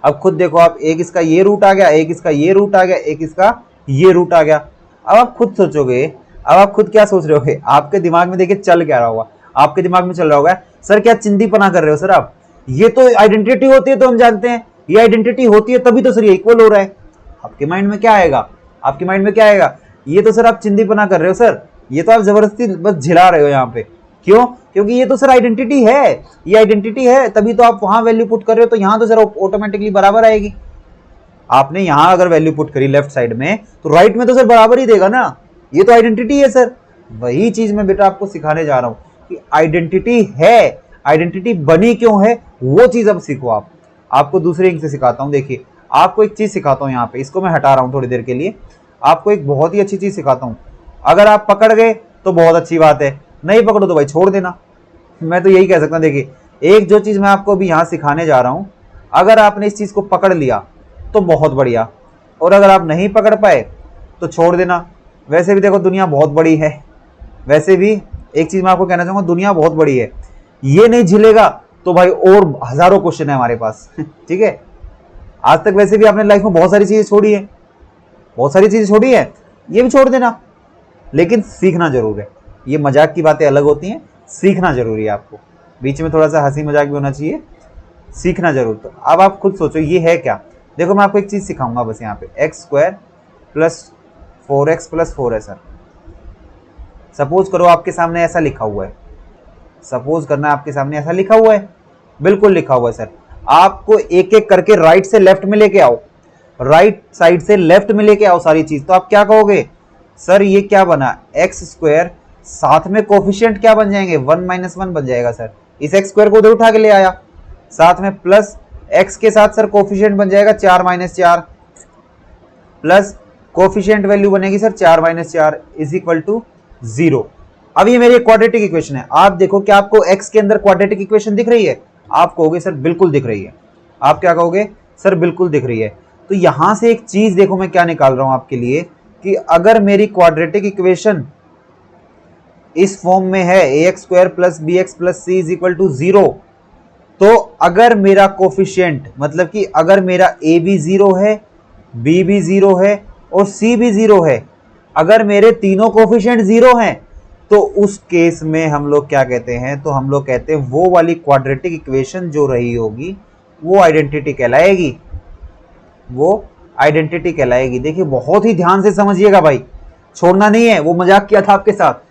अब खुद देखो आप, एक इसका ये रूट आ गया, एक इसका ये रूट आ गया, एक इसका ये रूट आ गया। अब आप खुद सोचोगे, अब आप खुद क्या सोच रहे होगे, आपके दिमाग में देखिए चल क्या रहा होगा, आपके दिमाग में चल रहा होगा सर क्या चिंदीपना कर रहे हो सर आप, ये तो आइडेंटिटी होती है तो हम जानते हैं, ये आइडेंटिटी होती है तभी तो सर ये इक्वल हो रहा है। आपके माइंड में क्या आएगा, आपके माइंड में क्या आएगा, ये तो सर आप चिंदीपना कर रहे हो सर, ये तो आप जबरदस्ती बस झिला रहे हो यहाँ पे। क्यों? क्योंकि ये तो सर आइडेंटिटी है, ये आइडेंटिटी है, तभी तो आप वहां वैल्यू पुट कर रहे हो, तो यहां तो सर ऑटोमेटिकली बराबर आएगी। आपने यहां अगर वैल्यू पुट करी लेफ्ट साइड में, तो राइट में तो सर बराबर ही देगा ना, ये तो आइडेंटिटी है सर। वही चीज मैं बेटा आपको सिखाने जा रहा हूं कि आइडेंटिटी है, आइडेंटिटी बनी क्यों है, वो चीज अब सीखो आप। आपको दूसरे इंक से सिखाता हूं। देखिए आपको एक चीज सिखाता हूं, यहाँ पे इसको मैं हटा रहा हूं थोड़ी देर के लिए। आपको एक बहुत ही अच्छी चीज सिखाता हूं, अगर आप पकड़ गए तो बहुत अच्छी बात है, नहीं पकड़ो तो भाई छोड़ देना। मैं तो यही कह सकता हूं। देखिए एक जो चीज मैं आपको अभी यहां सिखाने जा रहा हूं, अगर आपने इस चीज को पकड़ लिया तो बहुत बढ़िया, और अगर आप नहीं पकड़ पाए तो छोड़ देना। वैसे भी देखो दुनिया बहुत बड़ी है, वैसे भी एक चीज मैं आपको कहना चाहूंगा, दुनिया बहुत बड़ी है, ये नहीं झिलेगा तो भाई और हजारों क्वेश्चन है हमारे पास ठीक है। आज तक वैसे भी आपने लाइफ में बहुत सारी चीजें छोड़ी है, बहुत सारी चीजें छोड़ी है, ये भी छोड़ देना, लेकिन सीखना जरूर है। ये मजाक की बातें अलग होती हैं, सीखना जरूरी है आपको। बीच में थोड़ा सा हंसी मजाक भी होना चाहिए, सीखना जरूर। तो अब आप खुद सोचो ये है क्या। देखो मैं आपको एक चीज सिखाऊंगा बस यहाँ पे, x square plus 4x plus 4 है सर। सपोज करो आपके सामने ऐसा लिखा हुआ है, सपोज करना आपके सामने ऐसा लिखा हुआ है, बिल्कुल लिखा हुआ है सर। आपको एक एक करके राइट से लेफ्ट में लेके आओ, राइट साइड से लेफ्ट में लेके आओ सारी चीज। तो आप क्या कहोगे, सर ये क्या बना, एक्स स्क्वायर, साथ में कोफिशिएंट क्या बन जाएंगे, 1 - 1 बन जाएगा सर। इस एक्स स्क्वायर को उधर उठा के ले आया, साथ में प्लस एक्स के साथ सर कोफिशिएंट बन जाएगा 4 - 4, प्लस कोफिशिएंट वैल्यू बनेगी सर 4 - 4 इज इक्वल टू 0। अब ये मेरी क्वाड्रेटिक इक्वेशन है। आप देखो कि आपको x के अंदर क्वाड्रेटिक इक्वेशन दिख रही है, आप कहोगे सर बिल्कुल दिख रही है। आप क्या कहोगे, सर बिल्कुल दिख रही है। तो यहां से एक चीज देखो मैं क्या निकाल रहा हूं आपके लिए, कि अगर मेरी क्वाड्रेटिक इक्वेशन इस फॉर्म में है ax² + bx + c is equal to 0, तो अगर मेरा कोफिशिएंट मतलब कि अगर मेरा a भी 0 है, b भी 0 है और c भी 0 है, अगर मेरे तीनों कोफिशिएंट 0 हैं, तो उस केस में हम लोग क्या कहते हैं, तो हम लोग कहते हैं वो वाली क्वाड्रेटिक इक्वेशन जो रही होगी वो आइडेंटिटी कहलाएगी, वो आइडेंटिटी कहलाएगी। देखिए बहुत ही ध्यान से समझिएगा भाई, छोड़ना नहीं है। वो मजाक किया था आपके साथ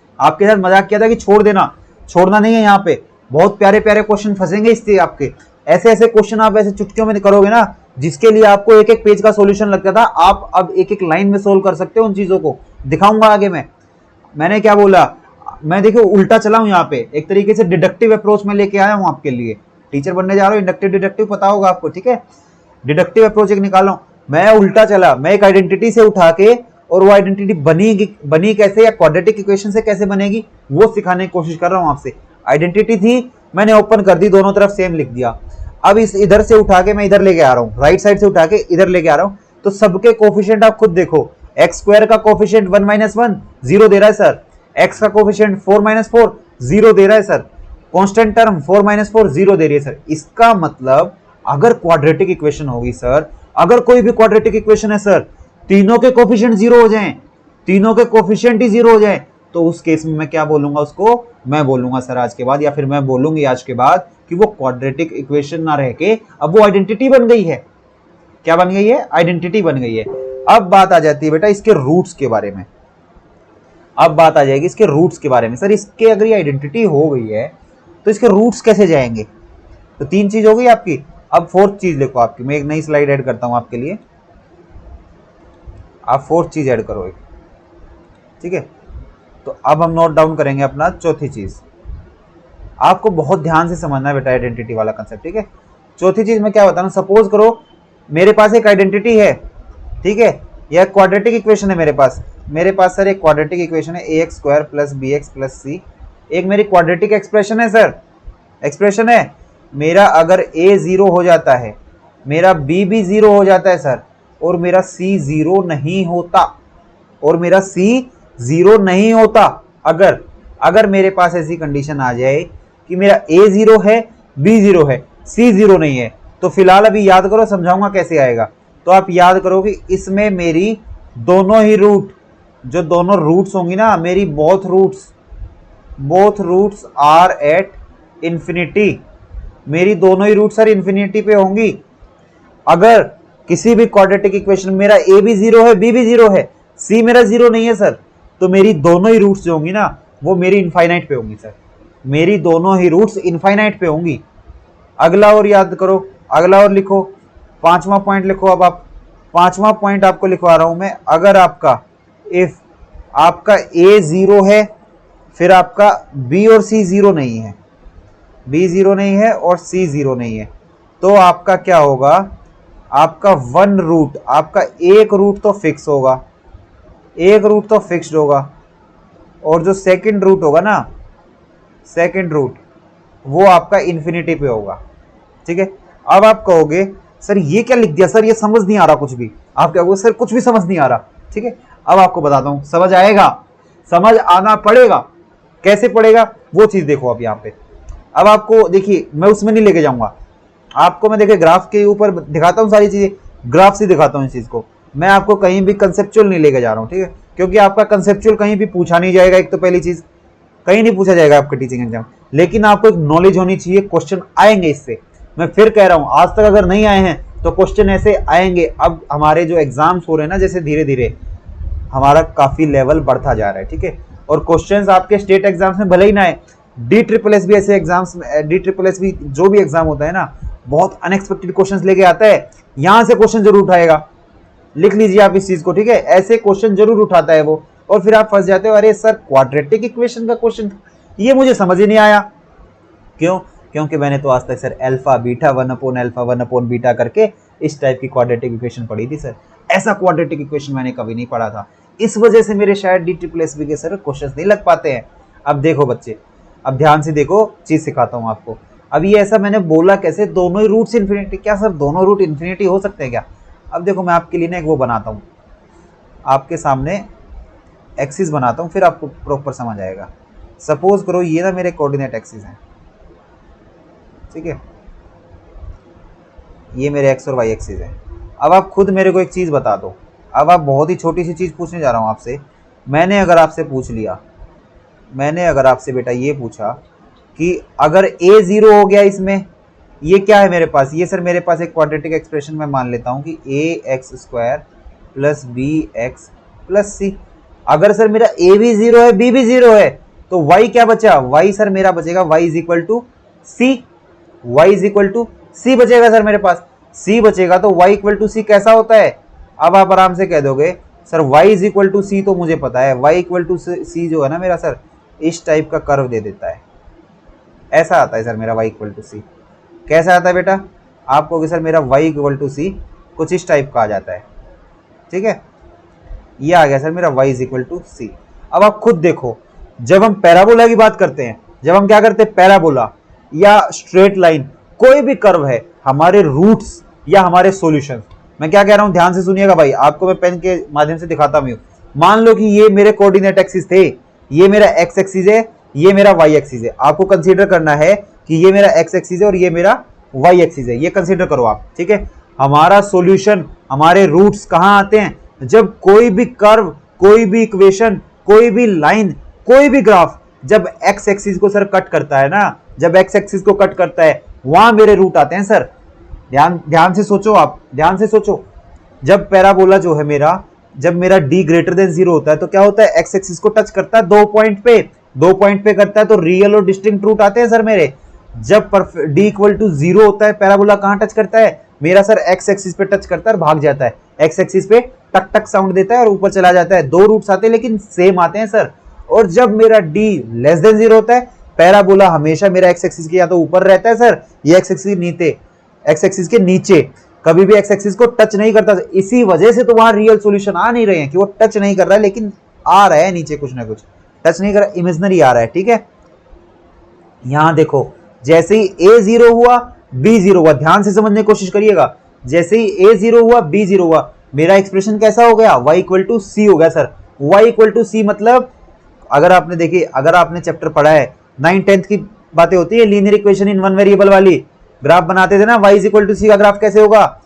मजाक किया था कि छोड़ देना, छोड़ना नहीं है। यहाँ पे बहुत प्यारे प्यारे क्वेश्चन फंसेंगे इससे आपके, ऐसे ऐसे क्वेश्चन आप ऐसे चुटकियों में करोगे ना, जिसके लिए आपको एक एक पेज का सॉल्यूशन लगता था, आप अब एक एक लाइन में सोल्व कर सकते हो उन चीजों को। दिखाऊंगा आगे मैंने क्या बोला, मैं देखो उल्टा चला हूं यहाँ पे, एक तरीके से डिडक्टिव अप्रोच में लेके आया हूं आपके लिए। टीचर बनने जा रहा हूं, इंडक्टिव डिडक्टिव पता होगा आपको, ठीक है। डिडक्टिव अप्रोच एक निकाला हूं मैं, उल्टा चला, मैं एक आइडेंटिटी से उठा के, और वो आइडेंटिटी बनी कैसे, या क्वाड्रेटिक इक्वेशन से कैसे बनेगी वो सिखाने की कोशिश कर रहा हूं आपसे। आइडेंटिटी थी, मैंने ओपन कर दी, दोनों तरफ सेम लिख दिया। अब इस इधर से उठा के मैं इधर लेके आ रहा हूँ, राइट साइड से उठा के इधर लेके आ रहा हूँ, तो सबके कोफिशिएंट आप खुद देखो। एक्स स्क्वायर का कोफिशिएंट 1 - 1 0 दे रहा है सर, एक्स का कोफिशिएंट 4 - 4 0 दे रहा है सर, कांस्टेंट टर्म 4 - 4 0 दे रही है सर। इसका मतलब अगर क्वाड्रेटिक इक्वेशन होगी सर, अगर कोई भी क्वाड्रेटिक इक्वेशन है सर, तीनों के कोफिशिएंट 0 हो जाएं, तीनों के कोफिशिएंट ही 0 हो जाएं, तो उस केस में मैं क्या बोलूंगा, उसको मैं बोलूंगा सर आज के बाद, या फिर मैं बोलूंगी आज के बाद कि वो क्वाड्रेटिक इक्वेशन ना रह के अब वो आइडेंटिटी बन गई है। क्या बन गई है, आइडेंटिटी बन गई है। अब बात आ जाती है बेटा इसके रूट्स के बारे में, अब बात आ जाएगी इसके रूट्स के बारे में। सर इसके अगर ये आइडेंटिटी हो गई है तो इसके रूट्स कैसे जाएंगे, तो 3 चीज हो गई आपकी। अब 4th चीज देखो आपकी, मैं एक नई स्लाइड ऐड करता हूं आपके लिए, आप 4th चीज ऐड करो एक, ठीक है। तो अब हम नोट डाउन करेंगे अपना 4थी चीज, आपको बहुत ध्यान से समझना है बेटा आइडेंटिटी वाला कंसेप्ट, ठीक है। 4थी चीज मैं क्या बता रहा हूं, सपोज करो मेरे पास एक आइडेंटिटी है, ठीक है, यह क्वाड्रेटिक इक्वेशन है मेरे पास सर एक क्वाड्रेटिक इक्वेशन है ax² + bx + c, एक मेरी क्वाड्रेटिक एक्सप्रेशन है सर, एक्सप्रेशन है मेरा। अगर a 0 हो जाता है, मेरा b भी 0 हो जाता है सर, और मेरा c 0 नहीं होता, और मेरा c 0 नहीं होता, अगर मेरे पास ऐसी कंडीशन आ जाए कि मेरा a 0 है, b 0 है, c 0 नहीं है, तो फिलहाल अभी याद करो, समझाऊंगा कैसे आएगा। तो आप याद करो कि इसमें मेरी दोनों ही रूट, जो दोनों रूट्स होंगी ना मेरी, both roots are at infinity, मेरी दोनों ही रूट्स सर इंफिनिटी पे होंगी। अगर किसी भी क्वाड्रेटिक इक्वेशन मेरा a भी 0 है, b भी 0 है, c मेरा 0 नहीं है सर, तो मेरी दोनों ही रूट्स जो होंगी ना वो मेरी इनफाइनाइट पे होंगी सर। मेरी दोनों ही रूट्स इनफाइनाइट पे होंगी। अगला और याद करो, अगला और लिखो, पांचवा पॉइंट लिखो। अब आप पांचवा पॉइंट आपको लिखवा रहा हूं मैं, अगर आपका इफ आपका ए 0 है, फिर आपका बी और सी 0 नहीं है, बी 0 नहीं है और सी 0 नहीं है, तो आपका क्या होगा, आपका वन रूट, आपका एक रूट तो फिक्स होगा, एक रूट तो फिक्स्ड होगा, और जो सेकंड रूट होगा ना, सेकंड रूट वो आपका इन्फिनिटी पे होगा। ठीक है, अब आप कहोगे सर ये क्या लिख दिया सर, ये समझ नहीं आ रहा कुछ भी। आप क्या कहोगे, सर कुछ भी समझ नहीं आ रहा। ठीक है, अब आपको बताता हूं, समझ आएगा, समझ आना पड़ेगा। कैसे पड़ेगा वो चीज देखो। अब यहाँ पे अब आपको देखिए, मैं उसमें नहीं लेके जाऊंगा आपको, मैं देखिए ग्राफ के ऊपर दिखाता हूँ सारी चीजें, ग्राफ से दिखाता हूँ इस चीज को। मैं आपको कहीं भी कंसेप्चुअल नहीं लेके जा रहा हूँ, ठीक है, क्योंकि आपका कंसेप्चुअल कहीं भी पूछा नहीं जाएगा। एक तो पहली चीज, कहीं नहीं पूछा जाएगा आपका टीचिंग एग्जाम, लेकिन आपको एक नॉलेज होनी चाहिए, क्वेश्चन आएंगे इससे। मैं फिर कह रहा हूं, आज तक अगर नहीं आए हैं तो क्वेश्चन ऐसे आएंगे। अब हमारे जो एग्जाम्स हो रहे हैं ना, जैसे धीरे धीरे हमारा काफी लेवल बढ़ता जा रहा है। ठीक है, और क्वेश्चंस आपके स्टेट एग्जाम्स में भले ही ना आए, DSSS भी ऐसे एग्जाम्स, DSSS भी जो भी एग्जाम होता है ना, बहुत अनएक्सपेक्टेड क्वेश्चंस लेके आता है, यहां से क्वेश्चन जरूर उठाएगा। लिख लीजिए आप इस चीज को, ठीक है, ऐसे क्वेश्चन जरूर उठाता है वो, और फिर आप फंस जाते हो, अरे सर क्वाड्रेटिक इक्वेशन का क्वेश्चन ये मुझे समझ ही नहीं आया। क्यों? क्योंकि मैंने तो आज तक सर अल्फा बीटा 1/अल्फा 1/बीटा करके इस टाइप की क्वाड्रेटिक इक्वेशन पढ़ी थी सर, ऐसा क्वाड्रेटिक इक्वेशन मैंने कभी नहीं पढ़ा था। इस वजह से मेरे शायद DSSS के सर क्वेश्चन नहीं लग पाते हैं। अब देखो बच्चे, अब ध्यान से देखो, चीज सिखाता हूँ आपको। अब ये ऐसा मैंने बोला कैसे, दोनों ही रूट्स इन्फिनिटी, क्या सर दोनों रूट इन्फिनिटी हो सकते हैं क्या? अब देखो मैं आपके लिए ना एक वो बनाता हूँ, आपके सामने एक्सिस बनाता हूँ, फिर आपको प्रॉपर समझ आएगा। सपोज करो ये ना मेरे कोऑर्डिनेट एक्सिस हैं, ठीक है, ये मेरे एक्स और वाई एक्सिस है। अब आप खुद मेरे को एक चीज़ बता दो, अब आप बहुत ही छोटी सी चीज़ पूछने जा रहा हूँ आपसे। मैंने अगर आपसे पूछ लिया, मैंने अगर आपसे बेटा ये पूछा कि अगर a 0 हो गया इसमें, ये क्या है मेरे पास, ये सर मेरे पास एक क्वाड्रेटिक एक्सप्रेशन मैं मान लेता हूँ कि ax² + bx + c। अगर सर मेरा a भी 0 है, b भी 0 है, तो y क्या बचा, y सर मेरा बचेगा y = c, y = c बचेगा सर मेरे पास, c बचेगा तो y = c कैसा होता है। अब आप आराम से कह दोगे सर y = c तो मुझे पता है, y = c जो है ना मेरा सर, इस टाइप का कर्व दे देता है, ऐसा आता है सर मेरा y = c। कैसा आता है बेटा, आप कहोगे सर मेरा y = c कुछ इस टाइप का आ जाता है, ठीक है, ये आ गया सर मेरा y = c। अब आप खुद देखो, जब हम पैराबोला की बात करते हैं, जब हम क्या करते हैं, पैराबोला या स्ट्रेट लाइन, कोई भी कर्व है, हमारे रूट्स या हमारे सॉल्यूशंस, मैं क्या कह रहा हूं ध्यान से सुनिएगा भाई, आपको मैं पेन के माध्यम से दिखाता हूं। मान लो कि ये मेरे कोऑर्डिनेट एक्सिस थे, ये मेरा एक्स एक्सिस है, ये मेरा वाई एक्सिस है। आपको कंसीडर करना है कि ये मेरा एक्स एक्सिस है और ये मेरा वाई एक्सिस है, ये कंसीडर करो आप, ठीक है। हमारा सॉल्यूशन, हमारे रूट्स कहां आते हैं, जब कोई भी कर्व, कोई भी इक्वेशन, कोई भी लाइन, कोई भी ग्राफ जब एक्स एक्सिस को सर कट करता है ना, जब एक्स एक्सिस को कट करता है, वहां मेरे रूट आते हैं सर। ध्यान से सोचो, आप ध्यान से सोचो। जब पैराबोला जो है मेरा, जब मेरा d > 0 होता है तो क्या होता है, एक्स एक्सिस को टच करता है 2 पॉइंट पे, 2 पॉइंट पे करता है तो रियल और डिस्टिंक्ट रूट आते हैं सर मेरे। जब d = 0 होता है, पैराबोला कहां टच करता है मेरा सर, एक्स एक्सिस पे टच करता है और भाग जाता है, एक्स एक्सिस पे टक टक साउंड देता है और ऊपर चला जाता है। 2 रूट्स आते हैं लेकिन सेम आते हैं सर। और जब मेरा d < 0 होता है, पैराबोला हमेशा मेरा एक्स एक्सिस के या तो ऊपर रहता है सर, ये एक्स एक्सिस के नीचे, कभी भी एक्स एक्सिस को टच नहीं करता। इसी वजह से तो वहां रियल सॉल्यूशन आ नहीं रहे हैं कि वो टच नहीं कर रहा है, लेकिन आ रहा है नीचे कुछ ना कुछ, टच नहीं कर रहा, इमेजिनरी आ रहा है, ठीक है। यहां देखो, जैसे ही a 0 हुआ, b 0 हुआ, ध्यान से समझने की कोशिश करिएगा। जैसे ही a 0 हुआ, b 0 हुआ, मेरा एक्सप्रेशन कैसा हो गया, y = c हो गया सर। y = c मतलब, अगर आपने देखिए, अगर आपने चैप्टर पढ़ा है, 9th 10th की बातें होती है, linear equation in one variable वाली, ग्राफ बनाते थे ना, y = c का ग्राफ कैसे होगा,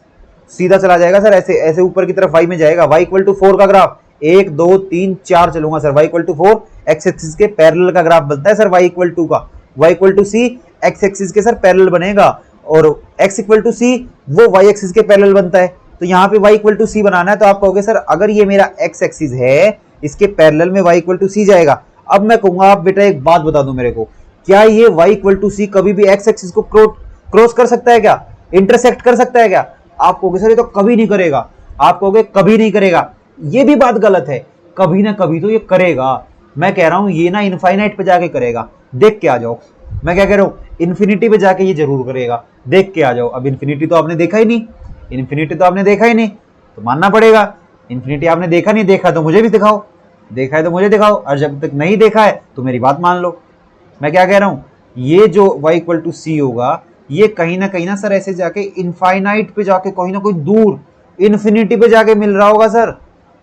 सीधा चला जाएगा सर, ऐसे ऐसे ऊपर की तरफ y में जाएगा। y = 4 का ग्राफ 1 2 3 4 चलूंगा सर, y = 4 एक्स एक्सिस के पैरेलल का ग्राफ बनता है सर y = का, y = c एक्स एक्सिस के सर पैरेलल बनेगा, और x = c वो y एक्सिस के पैरेलल बनता है। तो यहाँ पे y = c बनाना है, तो आप कहोगे सर अगर ये मेरा x एक्सिस है, इसके पैरेलल में y = c जाएगा। अब मैं कहूंगा, आप बेटा एक बात बता दो मेरे को, क्या ये y इक्वल टू सी कभी भी x एक्सिस को क्रॉस कर सकता है क्या, इंटरसेक्ट कर सकता है क्या? आप कहोगे सर ये तो कभी नहीं करेगा, आप कहोगे कभी नहीं करेगा, ये भी बात गलत है, कभी ना कभी तो ये करेगा। मैं कह रहा हूं ये ना इनफाइनाइट पे जाके करेगा, देख के आ जाओ। मैं क्या कह रहा हूं, इन्फिनिटी पे जाके ये जरूर करेगा, देख के आ जाओ। अब इन्फिनिटी तो आपने देखा ही नहीं, इन्फिनिटी तो आपने देखा ही नहीं, तो मानना पड़ेगा। इन्फिनिटी आपने देखा नहीं, देखा तो मुझे भी दिखाओ, देखा है तो मुझे दिखाओ, और जब तक नहीं देखा है तो मेरी बात मान लो। मैं क्या कह रहा हूं, ये जो y इक्वल टू सी होगा, ये कहीं ना सर ऐसे जाके इनफाइनाइट पे जाके कहीं ना कोई दूर इन्फिनिटी पे जाके मिल रहा होगा सर,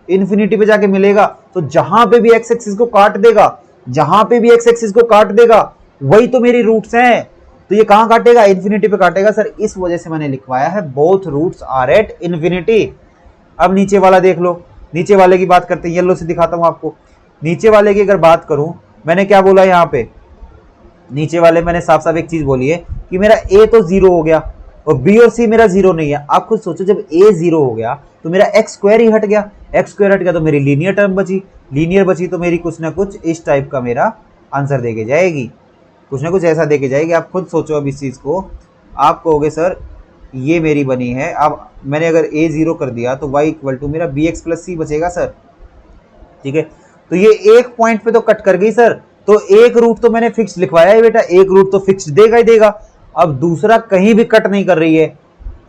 इन्फिनिटी पे जाके मिलेगा। तो जहां पे भी एक्स एक्सिस को काट देगा, जहां पे भी एक्स एक्सिस को काट देगा, वही तो मेरी रूट्स हैं। तो ये कहां काटेगा, इन्फिनिटी पे काटेगा सर। इस वजह से मैंने लिखवाया है both roots are at infinity. अब नीचे वाला देख लो, नीचे वाले की बात करते हैं, येलो से दिखाता हूं आपको। नीचे वाले की अगर बात करूं, मैंने क्या बोला यहाँ पे, नीचे वाले मैंने साफ साफ एक चीज बोली है कि मेरा a तो 0 हो गया और b और c मेरा 0 नहीं है। आप खुद सोचो, जब a 0 हो गया तो मेरा x स्क्वायर ही हट गया, x स्क्वायर हट गया तो मेरी लीनियर टर्म बची, लीनियर बची तो मेरी कुछ ना कुछ इस टाइप का मेरा आंसर देके जाएगी, कुछ ना कुछ ऐसा देके जाएगी। आप खुद सोचो अब इस चीज को, आप कहोगे सर ये मेरी बनी है। अब मैंने अगर a 0 कर दिया तो y इक्वल टू मेरा bx प्लस c बचेगा सर, ठीक है। तो ये एक पॉइंट पे तो कट कर गई सर, तो एक रूट तो मैंने फिक्स लिखवाया है बेटा, एक रूट तो फिक्स देगा ही देगा। अब दूसरा कहीं भी कट नहीं कर रही है,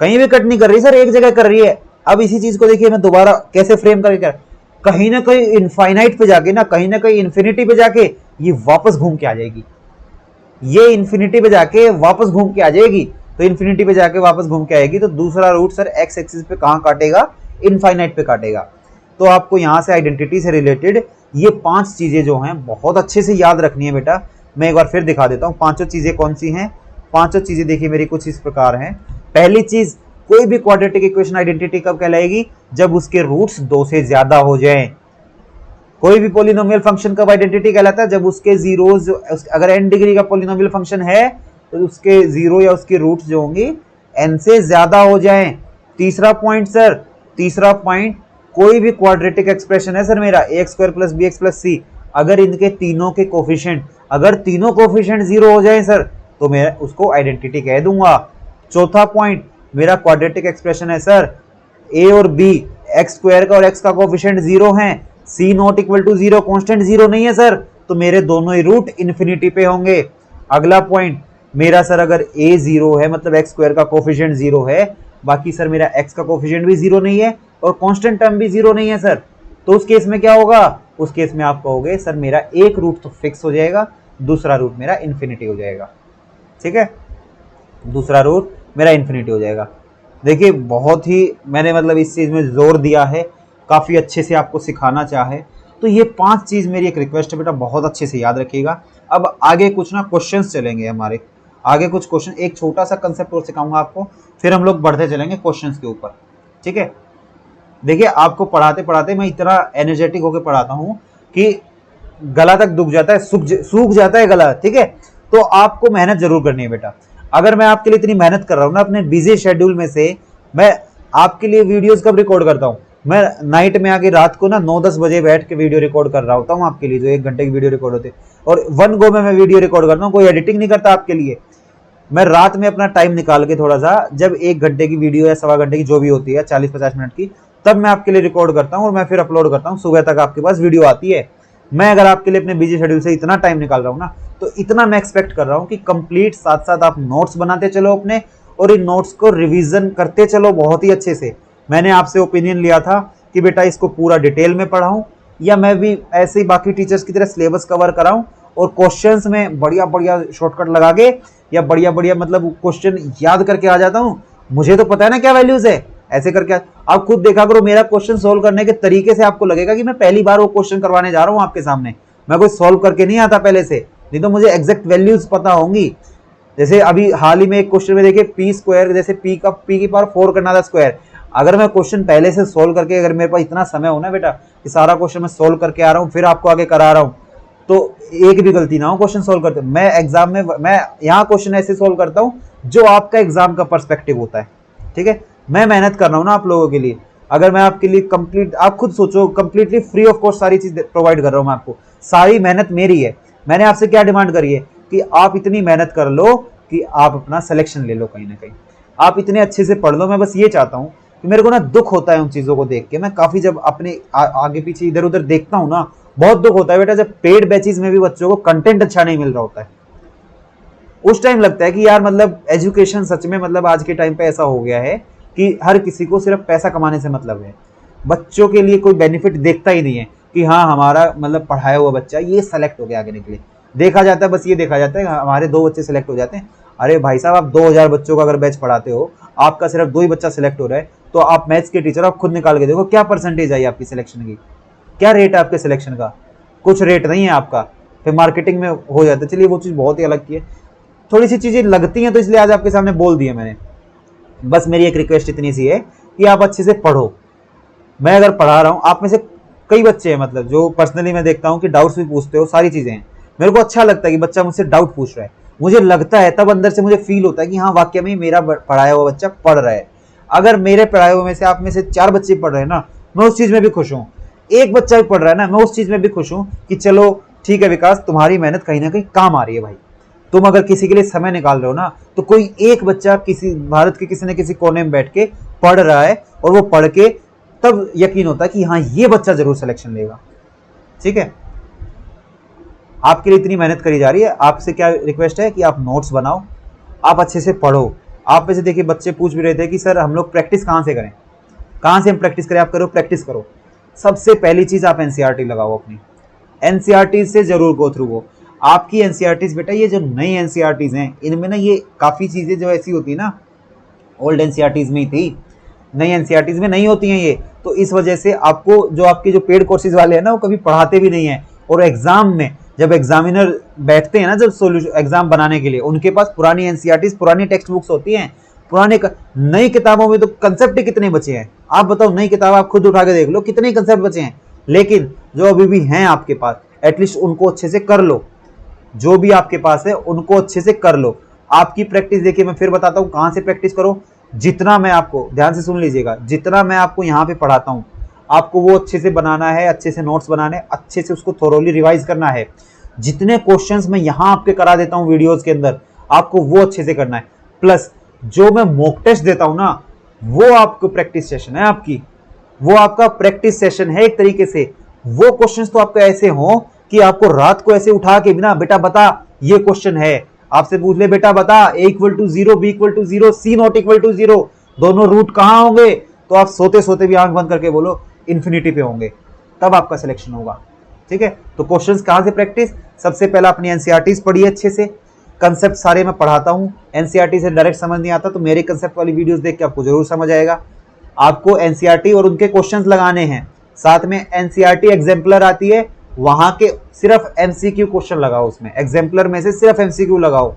कहीं भी कट नहीं कर रही सर, एक जगह कर रही है। अब इसी चीज को देखिए मैं दोबारा कैसे फ्रेम करके कर, कहीं ना कहीं इनफाइनाइट पे जाके ना, कहीं ना कहीं इन्फिनिटी पे जाके ये वापस घूम के आ जाएगी, ये इन्फिनिटी पे जाके वापस घूम के आ जाएगी। तो इन्फिनिटी पे जाके वापस घूम के आएगी तो दूसरा रूट सर एक्स एक्सिस पे कहां काटेगा, इनफाइनाइट पे काटेगा। तो आपको यहां से आइडेंटिटी से रिलेटेड ये 5 चीजें जो हैं बहुत अच्छे से याद रखनी है बेटा। मैं एक बार फिर दिखा देता हूं पांचों चीजें कौन सी हैं। पांचों चीजें देखिए मेरी कुछ इस प्रकार हैं। पहली चीज, कोई भी क्वाड्रेटिक इक्वेशन आइडेंटिटी कब कहलाएगी, जब उसके रूट्स 2 से ज्यादा हो जाएं। कोई भी पॉलिनोमियल फंक्शन कब आइडेंटिटी कहलाता है, जब उसके जीरोज, अगर n डिग्री का पॉलिनोमियल फंक्शन है तो उसके जीरो या उसके रूट्स जो होंगे n से ज्यादा हो जाएं। तीसरा पॉइंट सर, तीसरा पॉइंट, कोई भी क्वाड्रेटिक एक्सप्रेशन है सर मेरा ax square plus bx plus c, अगर इनके तीनों के कोफिशिएंट, अगर तीनों कोफिशिएंट 0 हो जाए सर तो मैं उसको आइडेंटिटी कह दूंगा। चौथा पॉइंट, मेरा क्वाड्रेटिक एक्सप्रेशन है सर a और b, x स्क्वायर का और x का कोफिशिएंट 0 है, c not equal to 0, constant 0 नहीं है सर, तो मेरे दोनों ही रूट इन्फिनिटी पे होंगे। अगला पॉइंट, मेरा सर अगर a 0 है मतलब x स्क्वायर का कोफिशिएंट 0 है, बाकी सर मेरा x का कोफिशिएंट भी 0 नहीं है और कांस्टेंट टर्म भी 0 नहीं है सर, तो उस केस में क्या होगा, उस केस में आप कहोगे सर मेरा एक रूट तो फिक्स हो जाएगा, दूसरा रूट मेरा इन्फिनिटी हो जाएगा, ठीक है, दूसरा रूट मेरा इन्फिनिटी हो जाएगा। देखिए बहुत ही मैंने मतलब इस चीज में जोर दिया है, काफी अच्छे से आपको सिखाना चाहे तो ये 5 चीज मेरी एक रिक्वेस्ट है बेटा, बहुत अच्छे से याद रखिएगा। अब आगे कुछ ना क्वेश्चंस चलेंगे हमारे, आगे कुछ क्वेश्चन, एक छोटा सा कंसेप्ट और सिखाऊंगा आपको, फिर हम लोग बढ़ते चलेंगे क्वेश्चंस के ऊपर, ठीक है। देखिए आपको पढ़ाते पढ़ाते मैं इतना एनर्जेटिक होकर पढ़ाता हूँ कि गला तक दुख जाता है, सूख जाता है गला, ठीक है। तो आपको मेहनत जरूर करनी है बेटा। अगर मैं आपके लिए इतनी मेहनत कर रहा हूँ ना अपने बिजी शेड्यूल में से, मैं आपके लिए वीडियोस कब रिकॉर्ड करता हूँ, मैं नाइट में आके रात को ना 9-10 बजे बैठ के वीडियो रिकॉर्ड कर रहा होता हूँ आपके लिए, जो 1 घंटे की वीडियो रिकॉर्ड होते, और 1 गो में मैं वीडियो रिकॉर्ड करता हूँ, कोई एडिटिंग नहीं करता आपके लिए। मैं रात में अपना टाइम निकाल के थोड़ा सा, जब 1 घंटे की वीडियो या 1.25 घंटे की जो भी होती है 40-50 मिनट की, तब मैं आपके लिए रिकॉर्ड करता हूँ और मैं फिर अपलोड करता हूँ, सुबह तक आपके पास वीडियो आती है। मैं अगर आपके लिए अपने बिजी शेड्यूल से इतना टाइम निकाल रहा हूँ ना, तो इतना मैं एक्सपेक्ट कर रहा हूँ कि कंप्लीट साथ साथ आप नोट्स बनाते चलो अपने, और इन नोट्स को रिवीजन करते चलो बहुत ही अच्छे से। मैंने आपसे ओपिनियन लिया था कि बेटा इसको पूरा डिटेल में पढ़ाऊं, या मैं भी ऐसे ही बाकी टीचर्स की तरह सिलेबस कवर कराऊं और क्वेश्चंस में बढ़िया बढ़िया शॉर्टकट लगा के या बढ़िया बढ़िया मतलब क्वेश्चन याद करके आ जाता हूं। मुझे तो पता है ना क्या वैल्यूज है, ऐसे करके आप खुद देखा करो। मेरा क्वेश्चन सोल्व करने के तरीके से आपको लगेगा कि मैं पहली बार वो क्वेश्चन करवाने जा रहा हूँ आपके सामने, मैं कोई सॉल्व करके नहीं आता पहले से, नहीं तो मुझे एग्जैक्ट वैल्यूज पता होंगी। जैसे अभी हाल ही में एक क्वेश्चन में देखिए पी स्क्वायर, जैसे पी की पावर 4 करना था स्क्वायर, अगर मैं क्वेश्चन पहले से सोल्व करके, अगर मेरे पास इतना समय हो ना बेटा कि सारा क्वेश्चन मैं सोल्व करके आ रहा हूँ फिर आपको आगे करा रहा हूँ, तो एक भी गलती ना हो क्वेश्चन सोल्व करते। मैं एग्जाम में मैं यहाँ क्वेश्चन ऐसे सोल्व करता हूँ जो आपका एग्जाम का पर्सपेक्टिव होता है, ठीक है। मैं मेहनत कर रहा हूँ ना आप लोगों के लिए, अगर मैं आपके लिए कंप्लीट, आप खुद सोचो, कंप्लीटली फ्री ऑफ कॉस्ट सारी चीज प्रोवाइड कर रहा हूँ मैं आपको, सारी मेहनत मेरी है। मैंने आपसे क्या डिमांड करी है कि आप इतनी मेहनत कर लो कि आप अपना सिलेक्शन ले लो, कहीं ना कहीं आप इतने अच्छे से पढ़ लो। मैं बस ये चाहता हूँ कि मेरे को ना दुख होता है उन चीज़ों को देख के। मैं काफ़ी जब अपने आगे पीछे इधर उधर देखता हूँ ना, बहुत दुख होता है बेटा, जब पेड बैचेज में भी बच्चों को कंटेंट अच्छा नहीं मिल रहा होता है। उस टाइम लगता है कि यार मतलब एजुकेशन सच में मतलब आज के टाइम पे ऐसा हो गया है कि हर किसी को सिर्फ पैसा कमाने से मतलब है, बच्चों के लिए कोई बेनिफिट देखता ही नहीं है कि हाँ हमारा मतलब पढ़ाया हुआ बच्चा ये सेलेक्ट हो गया आगे निकले। देखा जाता है, बस ये देखा जाता है हमारे 2 बच्चे सेलेक्ट हो जाते हैं। अरे भाई साहब, आप 2000 बच्चों का अगर बैच पढ़ाते हो, आपका सिर्फ 2 ही बच्चा सेलेक्ट हो रहा है, तो आप मैथ्स के टीचर आप खुद निकाल के देखो क्या परसेंटेज आई आपकी सिलेक्शन की, क्या रेट है आपके सिलेक्शन का? कुछ रेट नहीं है आपका। फिर मार्केटिंग में हो जाता है। चलिए वो चीज़ बहुत ही अलग की है, थोड़ी सी चीज़ें लगती हैं तो इसलिए आज आपके सामने बोल दिए मैंने। बस मेरी एक रिक्वेस्ट इतनी सी है कि आप अच्छे से पढ़ो। मैं अगर पढ़ा रहा हूँ, आप में से कई बच्चे हैं मतलब जो पर्सनली मैं देखता हूँ कि डाउट्स भी पूछते हो, सारी चीज़ें हैं। मेरे को अच्छा लगता है कि बच्चा मुझसे डाउट पूछ रहा है, मुझे लगता है तब अंदर से मुझे फील होता है कि हाँ वाकई में मेरा पढ़ाया हुआ बच्चा पढ़ रहा है। अगर मेरे पढ़ाए हुए में से आप में से 4 बच्चे पढ़ रहे हैं ना, मैं उस चीज़ में भी खुश हूँ। एक बच्चा भी पढ़ रहा है ना, मैं उस चीज़ में भी खुश हूँ कि चलो ठीक है विकास, तुम्हारी मेहनत कहीं ना कहीं काम आ रही है भाई। तुम अगर किसी के लिए समय निकाल रहे हो ना, तो कोई एक बच्चा किसी भारत के किसी न किसी कोने में बैठ के पढ़ रहा है, और वो पढ़ के तब यकीन होता है कि हाँ ये बच्चा जरूर सिलेक्शन लेगा। ठीक है, आपके लिए इतनी मेहनत करी जा रही है, आपसे क्या रिक्वेस्ट है कि आप नोट्स बनाओ, आप अच्छे से पढ़ो। आप में से देखिए बच्चे पूछ भी रहे थे कि सर हम लोग प्रैक्टिस कहाँ से करें, कहाँ से हम प्रैक्टिस करें? आप करो, प्रैक्टिस करो। सबसे पहली चीज आप एनसीईआरटी लगाओ अपनी, एनसीईआरटी से जरूर गो थ्रू हो। आपकी एनसीईआरटीज बेटा, ये जो नई एनसीईआरटीज हैं इनमें ना ये काफ़ी चीज़ें जो ऐसी होती है ना, ओल्ड एनसीईआरटीज में ही थी, नई एनसीईआरटीज में नहीं होती हैं ये। तो इस वजह से आपको जो आपके जो पेड कोर्सेज वाले हैं ना, वो कभी पढ़ाते भी नहीं हैं। और एग्जाम में जब एग्जामिनर बैठते हैं ना, जब सोल्यूशन एग्जाम बनाने के लिए, उनके पास पुरानी एनसीईआरटीज, पुरानी टेक्स्ट बुक्स होती हैं, पुराने नई किताबों में तो कंसेप्ट ही कितने बचे हैं। आप बताओ, नई किताब आप खुद उठा के देख लो, कितने कंसेप्ट बचे हैं। लेकिन जो अभी भी हैं आपके पास, एटलीस्ट उनको अच्छे से कर लो। जो भी आपके पास है उनको अच्छे से कर लो। आपकी प्रैक्टिस देखिए, मैं फिर बताता हूँ कहाँ से प्रैक्टिस करो। जितना मैं आपको, ध्यान से सुन लीजिएगा, जितना मैं आपको यहाँ पे पढ़ाता हूँ, आपको वो अच्छे से बनाना है, अच्छे से नोट्स बनाने, अच्छे से उसको थोरोली रिवाइज करना है। जितने क्वेश्चंस मैं यहाँ आपके करा देता हूँ वीडियोस के अंदर, आपको वो अच्छे से करना है। प्लस जो मैं मॉक टेस्ट देता हूँ ना, वो आपको प्रैक्टिस सेशन है आपकी, वो आपका प्रैक्टिस सेशन है एक तरीके से। वो क्वेश्चंस तो आपके ऐसे हों कि आपको रात को ऐसे उठा के बिना, बेटा बता ये क्वेश्चन है, आपसे पूछ ले बेटा बता a equal to 0, b equal to 0, c not equal to 0, दोनों रूट कहाँ होंगे? तो आप सोते सोते भी आंख बंद करके बोलो इन्फिनिटी पे होंगे, तब आपका सिलेक्शन होगा। ठीक है, तो क्वेश्चंस कहाँ से प्रैक्टिस? सबसे पहला अपनी एनसीईआरटीज पढ़िए अच्छे से, कंसेप्ट सारे मैं पढ़ाता हूँ। एनसीईआरटी से डायरेक्ट समझ नहीं आता तो मेरे कंसेप्ट वाली वीडियोस देख के आपको जरूर समझ आएगा। आपको एनसीईआरटी और उनके क्वेश्चंस लगाने हैं, साथ में एनसीईआरटी एग्जाम्पलर आती है, वहां के सिर्फ एमसीक्यू क्वेश्चन लगाओ, उसमें एग्जाम्पलर में से सिर्फ एमसीक्यू लगाओ।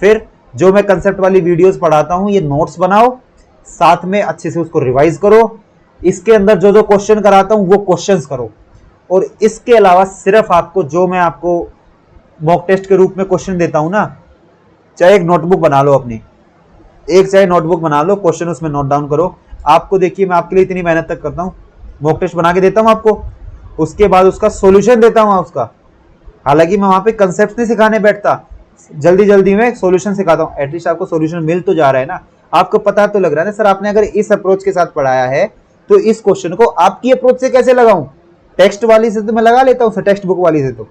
फिर जो मैं कंसेप्ट वाली वीडियोस पढ़ाता हूं, ये नोट्स बनाओ, साथ में अच्छे से उसको रिवाइज करो। इसके अंदर जो जो क्वेश्चन कराता हूं वो क्वेश्चंस करो। और इसके अलावा सिर्फ आपको जो मैं आपको मॉक टेस्ट के रूप में क्वेश्चन देता हूं ना, चाहे एक नोटबुक बना लो अपनी, चाहे नोटबुक बना लो, क्वेश्चन उसमें नोट डाउन करो। आपको देखिए, मैं आपके लिए इतनी मेहनत तक करता हूँ, मॉक टेस्ट बना के देता हूँ आपको, उसके बाद उसका सॉल्यूशन देता हूँ उसका। हालांकि मैं वहां पे कंसेप्ट नहीं सिखाने बैठता, जल्दी जल्दी में सॉल्यूशन सिखाता हूँ। एटलीस्ट आपको सॉल्यूशन मिल तो जा रहा है ना, आपको पता तो लग रहा है ना सर आपने अगर इस अप्रोच के साथ पढ़ाया है तो इस क्वेश्चन को आपकी अप्रोच से कैसे लगाऊं। टेक्स्ट वाली से तो मैं लगा लेता हूँ सर, टेक्स्ट बुक वाली से तो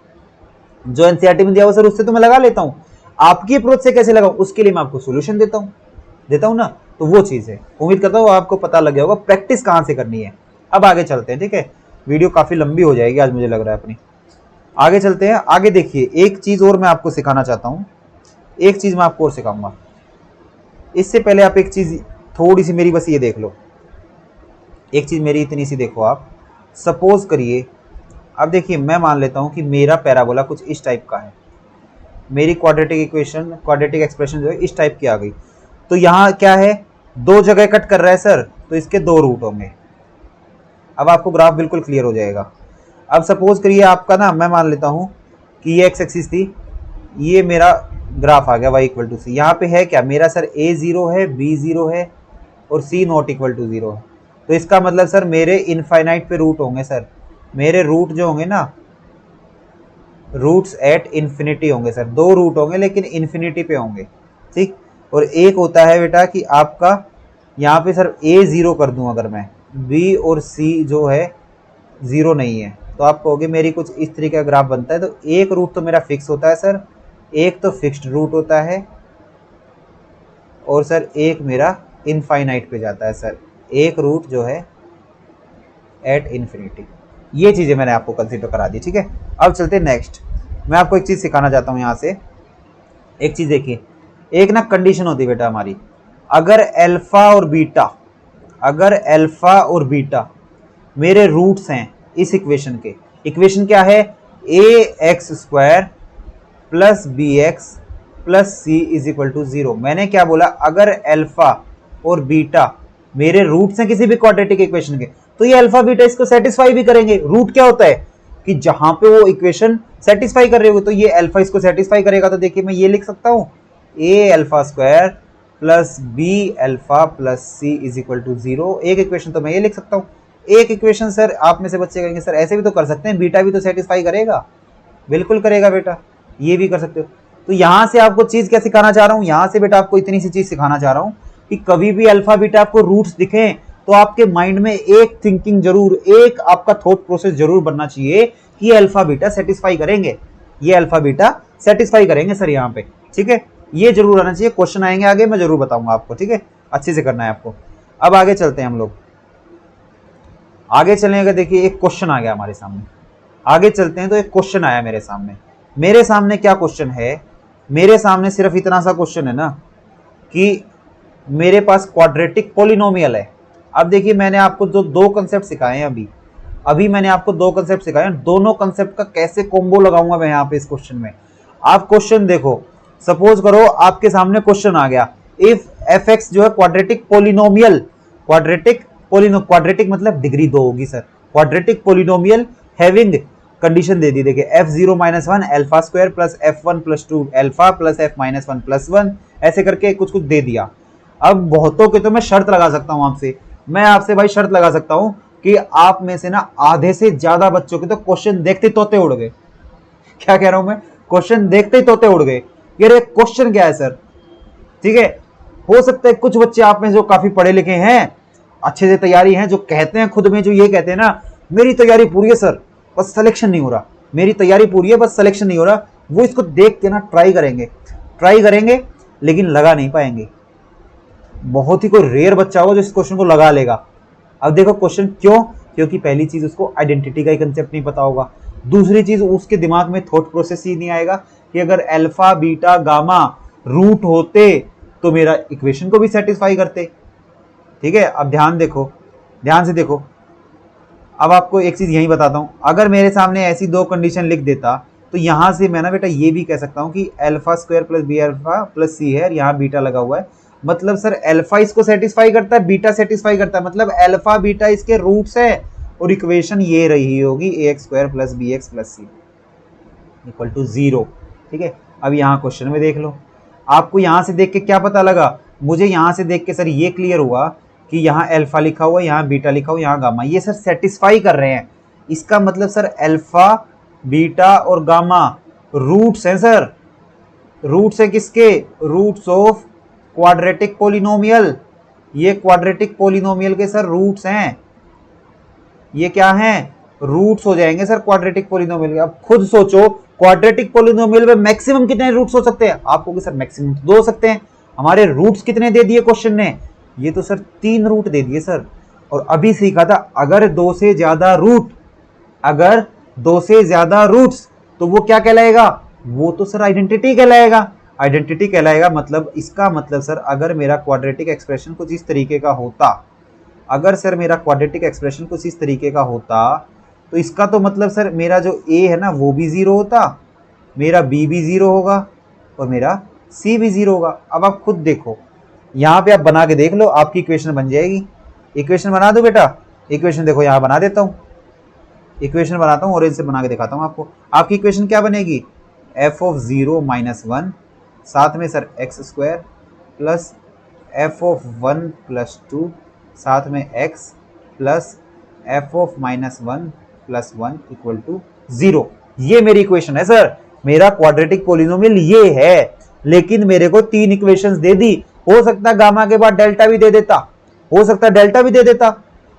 जो एनसीईआरटी में दिया हुआ सर उससे तो मैं लगा लेता हूँ, आपकी अप्रोच से कैसे लगाऊं उसके लिए मैं आपको सॉल्यूशन देता हूँ ना। तो वो चीज है, उम्मीद करता हूँ आपको पता लग गया होगा प्रैक्टिस कहाँ से करनी है। अब आगे चलते हैं, ठीक है, वीडियो काफी लंबी हो जाएगी आज मुझे लग रहा है अपनी। आगे चलते हैं। आगे देखिए, एक चीज और मैं आपको सिखाना चाहता हूँ, एक चीज मैं आपको और सिखाऊंगा। इससे पहले आप एक चीज थोड़ी सी मेरी बस ये देख लो, एक चीज मेरी इतनी सी देखो आप। सपोज करिए, अब देखिए मैं मान लेता हूँ कि मेरा पैराबोला कुछ इस टाइप का है, मेरी क्वाड्रेटिक इक्वेशन, क्वाड्रेटिक एक्सप्रेशन जो है इस टाइप की आ गई। तो यहाँ क्या है, 2 जगह कट कर रहा है सर, तो इसके 2 रूट होंगे। अब आपको ग्राफ बिल्कुल क्लियर हो जाएगा। अब सपोज करिए आपका ना, मैं मान लेता हूँ कि ये एक्स एक्सिस थी, ये मेरा ग्राफ आ गया y इक्वल टू सी। यहाँ पे है क्या मेरा सर, a 0 है, b 0 है और c नॉट इक्वल टू 0 है। तो इसका मतलब सर मेरे इनफाइनाइट पे रूट होंगे सर, मेरे रूट जो होंगे ना रूट्स एट इन्फिनिटी होंगे सर, 2 रूट होंगे लेकिन इन्फिनिटी पे होंगे, ठीक। और एक होता है बेटा कि आपका यहाँ पे सर a 0 कर दूं अगर मैं, b और c जो है 0 नहीं है, तो आप कहोगे मेरी कुछ इस तरीके का ग्राफ बनता है। तो एक रूट तो मेरा फिक्स होता है सर, एक तो फिक्स्ड रूट होता है, और सर एक मेरा इनफाइनाइट पे जाता है सर, एक रूट जो है एट इन्फिनिटी। ये चीज़ें मैंने आपको कंसीडर करा दी, ठीक है। अब चलते नेक्स्ट, मैं आपको एक चीज़ सिखाना चाहता हूँ यहाँ से। एक चीज़ देखिए, एक ना कंडीशन होती है बेटा हमारी, अगर अल्फा और बीटा मेरे रूट्स हैं इस इक्वेशन के, इक्वेशन क्या है, a x square plus b x plus c is equal to 0। मैंने क्या बोला, अगर अल्फा और बीटा मेरे रूट्स हैं किसी भी क्वाड्रेटिक इक्वेशन के, तो ये अल्फा बीटा इसको सेटिस्फाई भी करेंगे। रूट क्या होता है कि जहां पे वो इक्वेशन सेटिस्फाई कर रहे हो, तो ये अल्फा इसको सेटिस्फाई करेगा। तो देखिए मैं ये लिख सकता हूं, a alpha square plus b alpha plus c is equal to 0। एक इक्वेशन तो मैं ये लिख सकता हूं। एक इक्वेशन सर आप में से बच्चे कहेंगे सर ऐसे भी तो कर सकते हैं, बीटा भी तो सेटिस्फाई करेगा। बिल्कुल करेगा बेटा, ये भी कर सकते हो। तो यहां से आपको चीज क्या सिखाना चाह रहा हूं, यहां से बेटा आपको इतनी सी चीज सिखाना चाह रहा हूं कि कभी भी अल्फा बीटा आपको रूट्स दिखें तो आपके माइंड में एक थिंकिंग जरूर, एक आपका थॉट प्रोसेस जरूर बनना चाहिए कि ये अल्फा बीटा सेटिस्फाई करेंगे, ये अल्फा बीटा सेटिस्फाई करेंगे सर यहाँ पे, ठीक है। ये जरूर आना चाहिए। क्वेश्चन आएंगे आगे, मैं जरूर बताऊंगा आपको, ठीक है। अच्छे से करना है आपको। अब आगे चलते हैं हम लोग, आगे चलेंगे। देखिए एक क्वेश्चन आ गया हमारे सामने, आगे चलते हैं। तो एक क्वेश्चन आया मेरे सामने क्या क्वेश्चन है, मेरे सामने सिर्फ इतना सा क्वेश्चन है ना कि मेरे पास क्वाड्रेटिक पॉलिनोमियल है। अब देखिए मैंने आपको जो 2 कंसेप्ट सिखाए हैं, अभी मैंने आपको 2 कंसेप्ट सिखाए हैं, दोनों कंसेप्ट का कैसे कॉम्बो लगाऊंगा मैं यहाँ पे इस क्वेश्चन में। आप क्वेश्चन देखो, सपोज करो आपके सामने क्वेश्चन आ गया, इफ एफ एक्स जो है क्वाड्रेटिक पॉलिनोमियल, क्वाड्रेटिक मतलब डिग्री 2 होगी sir, quadratic polynomial having condition दे दी, देखिए f0 - 1 alpha square plus f1 + 2 alpha plus f - 1 + 1, ऐसे करके कुछ दे दिया। अब बहुतों के तो मैं शर्त लगा सकता हूं आपसे, मैं आपसे भाई शर्त लगा सकता हूं कि आप में से ना आधे से ज्यादा बच्चों के तो क्वेश्चन देखते तोते उड़ गए। क्या कह रहा हूं मैं, क्वेश्चन देखते ही तोते उड़ गए, ये क्वेश्चन क्या है सर, ठीक है। हो सकता है कुछ बच्चे आप में जो काफी पढ़े लिखे हैं, अच्छे से तैयारी है, जो कहते हैं खुद में, जो ये कहते हैं ना मेरी तैयारी पूरी है सर बस सिलेक्शन नहीं हो रहा, मेरी तैयारी पूरी है बस सिलेक्शन नहीं हो रहा, वो इसको देख के ना ट्राई करेंगे लेकिन लगा नहीं पाएंगे। बहुत ही कोई रेयर बच्चा होगा जो इस क्वेश्चन को लगा लेगा। अब देखो क्वेश्चन क्यों, क्योंकि पहली चीज उसको आइडेंटिटी का ही कंसेप्ट नहीं पता होगा, दूसरी चीज उसके दिमाग में थॉट प्रोसेस ही नहीं आएगा कि अगर अल्फा बीटा गामा रूट होते तो मेरा इक्वेशन को भी सेटिस्फाई करते, ठीक है। अब ध्यान से देखो, अब आपको एक चीज यही बताता हूं, अगर मेरे सामने ऐसी 2 कंडीशन लिख देता तो यहां से मैं ना बेटा ये भी कह सकता हूं कि alpha square plus b alpha plus c है, यहाँ बीटा लगा हुआ है, मतलब सर अल्फा इसको सेटिस्फाई करता है, बीटा सेटिस्फाई करता है, मतलब अल्फा बीटा इसके रूट्स है, और इक्वेशन ये रही होगी ax square plus b x plus c equal to 0, ठीक है। अब यहाँ क्वेश्चन में देख लो, आपको यहाँ से देख के क्या पता लगा, मुझे यहाँ से देख के सर ये क्लियर हुआ कि यहाँ अल्फा लिखा हुआ है, यहाँ बीटा लिखा हुआ है, यहाँ गामा, ये सर सेटिस्फाई कर रहे हैं। इसका मतलब सर अल्फा बीटा और गामा रूट्स हैं सर, रूट्स हैं किसके, रूट्स ऑफ क्वाड्रेटिक पॉलिनोमियल, ये क्वाड्रेटिक पॉलिनोमियल के सर रूट्स हैं, ये क्या हैं, रूट्स हो जाएंगे सर क्वाड्रेटिक पॉलिनोमियल के। अब खुद सोचो क्वाड्रेटिक पॉलिनोमियल में मैक्सिमम कितने रूट्स हो सकते हैं, आपको सर मैक्सिमम 2 हो सकते हैं, हमारे रूट्स कितने दे दिए क्वेश्चन ने, ये तो सर 3 रूट दे दिए सर। और अभी सीखा था अगर 2 से ज्यादा रूट्स तो वो क्या कहलाएगा, वो तो सर आइडेंटिटी कहलाएगा। मतलब इसका मतलब सर अगर मेरा क्वाड्रेटिक एक्सप्रेशन कुछ इस तरीके का होता, तो इसका तो मतलब सर मेरा जो a है ना वो भी 0 होता, मेरा b भी 0 होगा और मेरा c भी 0 होगा। अब आप खुद देखो, यहाँ पे आप बना के देख लो, आपकी इक्वेशन बन जाएगी। इक्वेशन बना दो बेटा, इक्वेशन देखो यहाँ बना देता हूँ, इक्वेशन बनाता हूँ ऑरेंज से बना के दिखाता हूँ आपको। आपकी इक्वेशन क्या बनेगी, f(0 - 1) साथ में sir x square plus f(1 + 2) साथ में x plus f(-1 + 1) equal to 0। ये मेरी इक्वेशन है सर, मेरा क्वाड्रेटिक पोलिनोमियल ये है, लेकिन मेरे को 3 इक्वेशंस दे दी। हो सकता है गामा के बाद डेल्टा भी दे देता, हो सकता है डेल्टा भी दे देता,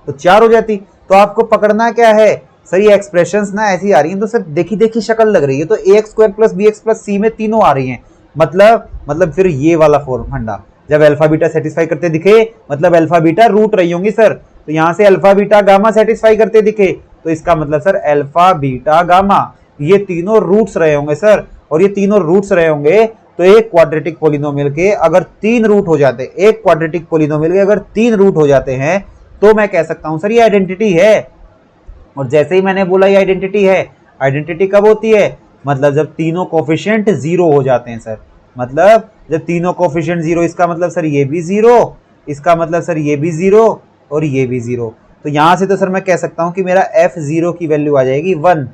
तो 4 हो जाती। तो आपको पकड़ना क्या है सर, ये एक्सप्रेशंस ना ऐसी आ रही हैं तो सर देखी देखी शक्ल लग रही है, तो ax square plus b x plus c में तीनों आ रही हैं, मतलब फिर ये वाला फंडा, जब अल्फा बीटा सेटिस्फाई करते दिखे मतलब अल्फा बीटा रूट रही होंगी सर, तो यहाँ से अल्फा बीटा गामा सेटिस्फाई करते दिखे तो इसका मतलब सर अल्फा बीटा गामा ये तीनों रूट्स रहे होंगे सर, और ये तीनों रूट्स रहे होंगे तो एक क्वाड्रेटिक पोलिनोमियल के अगर 3 रूट हो जाते, एक क्वाड्रेटिक पोलिनोमियल के अगर 3 रूट हो जाते हैं तो मैं कह सकता हूं सर ये आइडेंटिटी है। और जैसे ही मैंने बोला ये आइडेंटिटी है, आइडेंटिटी कब होती है, मतलब जब तीनों कोफिशिएंट 0 हो जाते हैं सर, मतलब जब तीनों कोफिशिएंट 0, इसका मतलब सर ये भी 0, इसका मतलब सर ये भी 0 और ये भी 0। तो यहां से तो सर मैं कह सकता हूं कि मेरा f0 की वैल्यू आ जाएगी 1,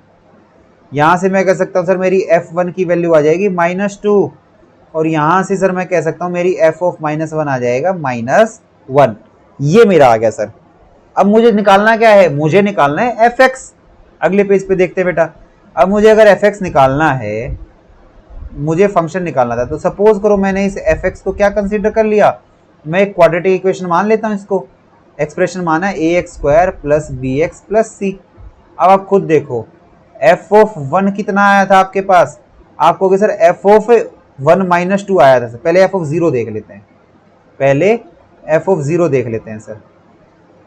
यहां से मैं कह सकता हूं सर मेरी f1 की वैल्यू आ जाएगी -2, और यहां से सर मैं कह सकता हूं मेरी f ऑफ -1 आ जाएगा -1। ये मेरा आ गया सर। अब मुझे निकालना क्या है, मुझे निकालना है fx। अगले पेज पे देखते बेटा, अब मुझे अगर fx निकालना है, मुझे फंक्शन निकालना था, तो सपोज करो मैंने इस fx को क्या कंसीडर कर लिया, मैं एक क्वाड्रेटिक इक्वेशन मान लेता हूं, इसको एक्सप्रेशन माना है ax square plus b x plus c. अब आप खुद देखो f ऑफ 1 कितना आया था आपके पास, आप कहोगे सर f ऑफ 1 -2 आया था सर। पहले f ऑफ 0 देख लेते हैं, पहले f ऑफ 0 देख लेते हैं सर।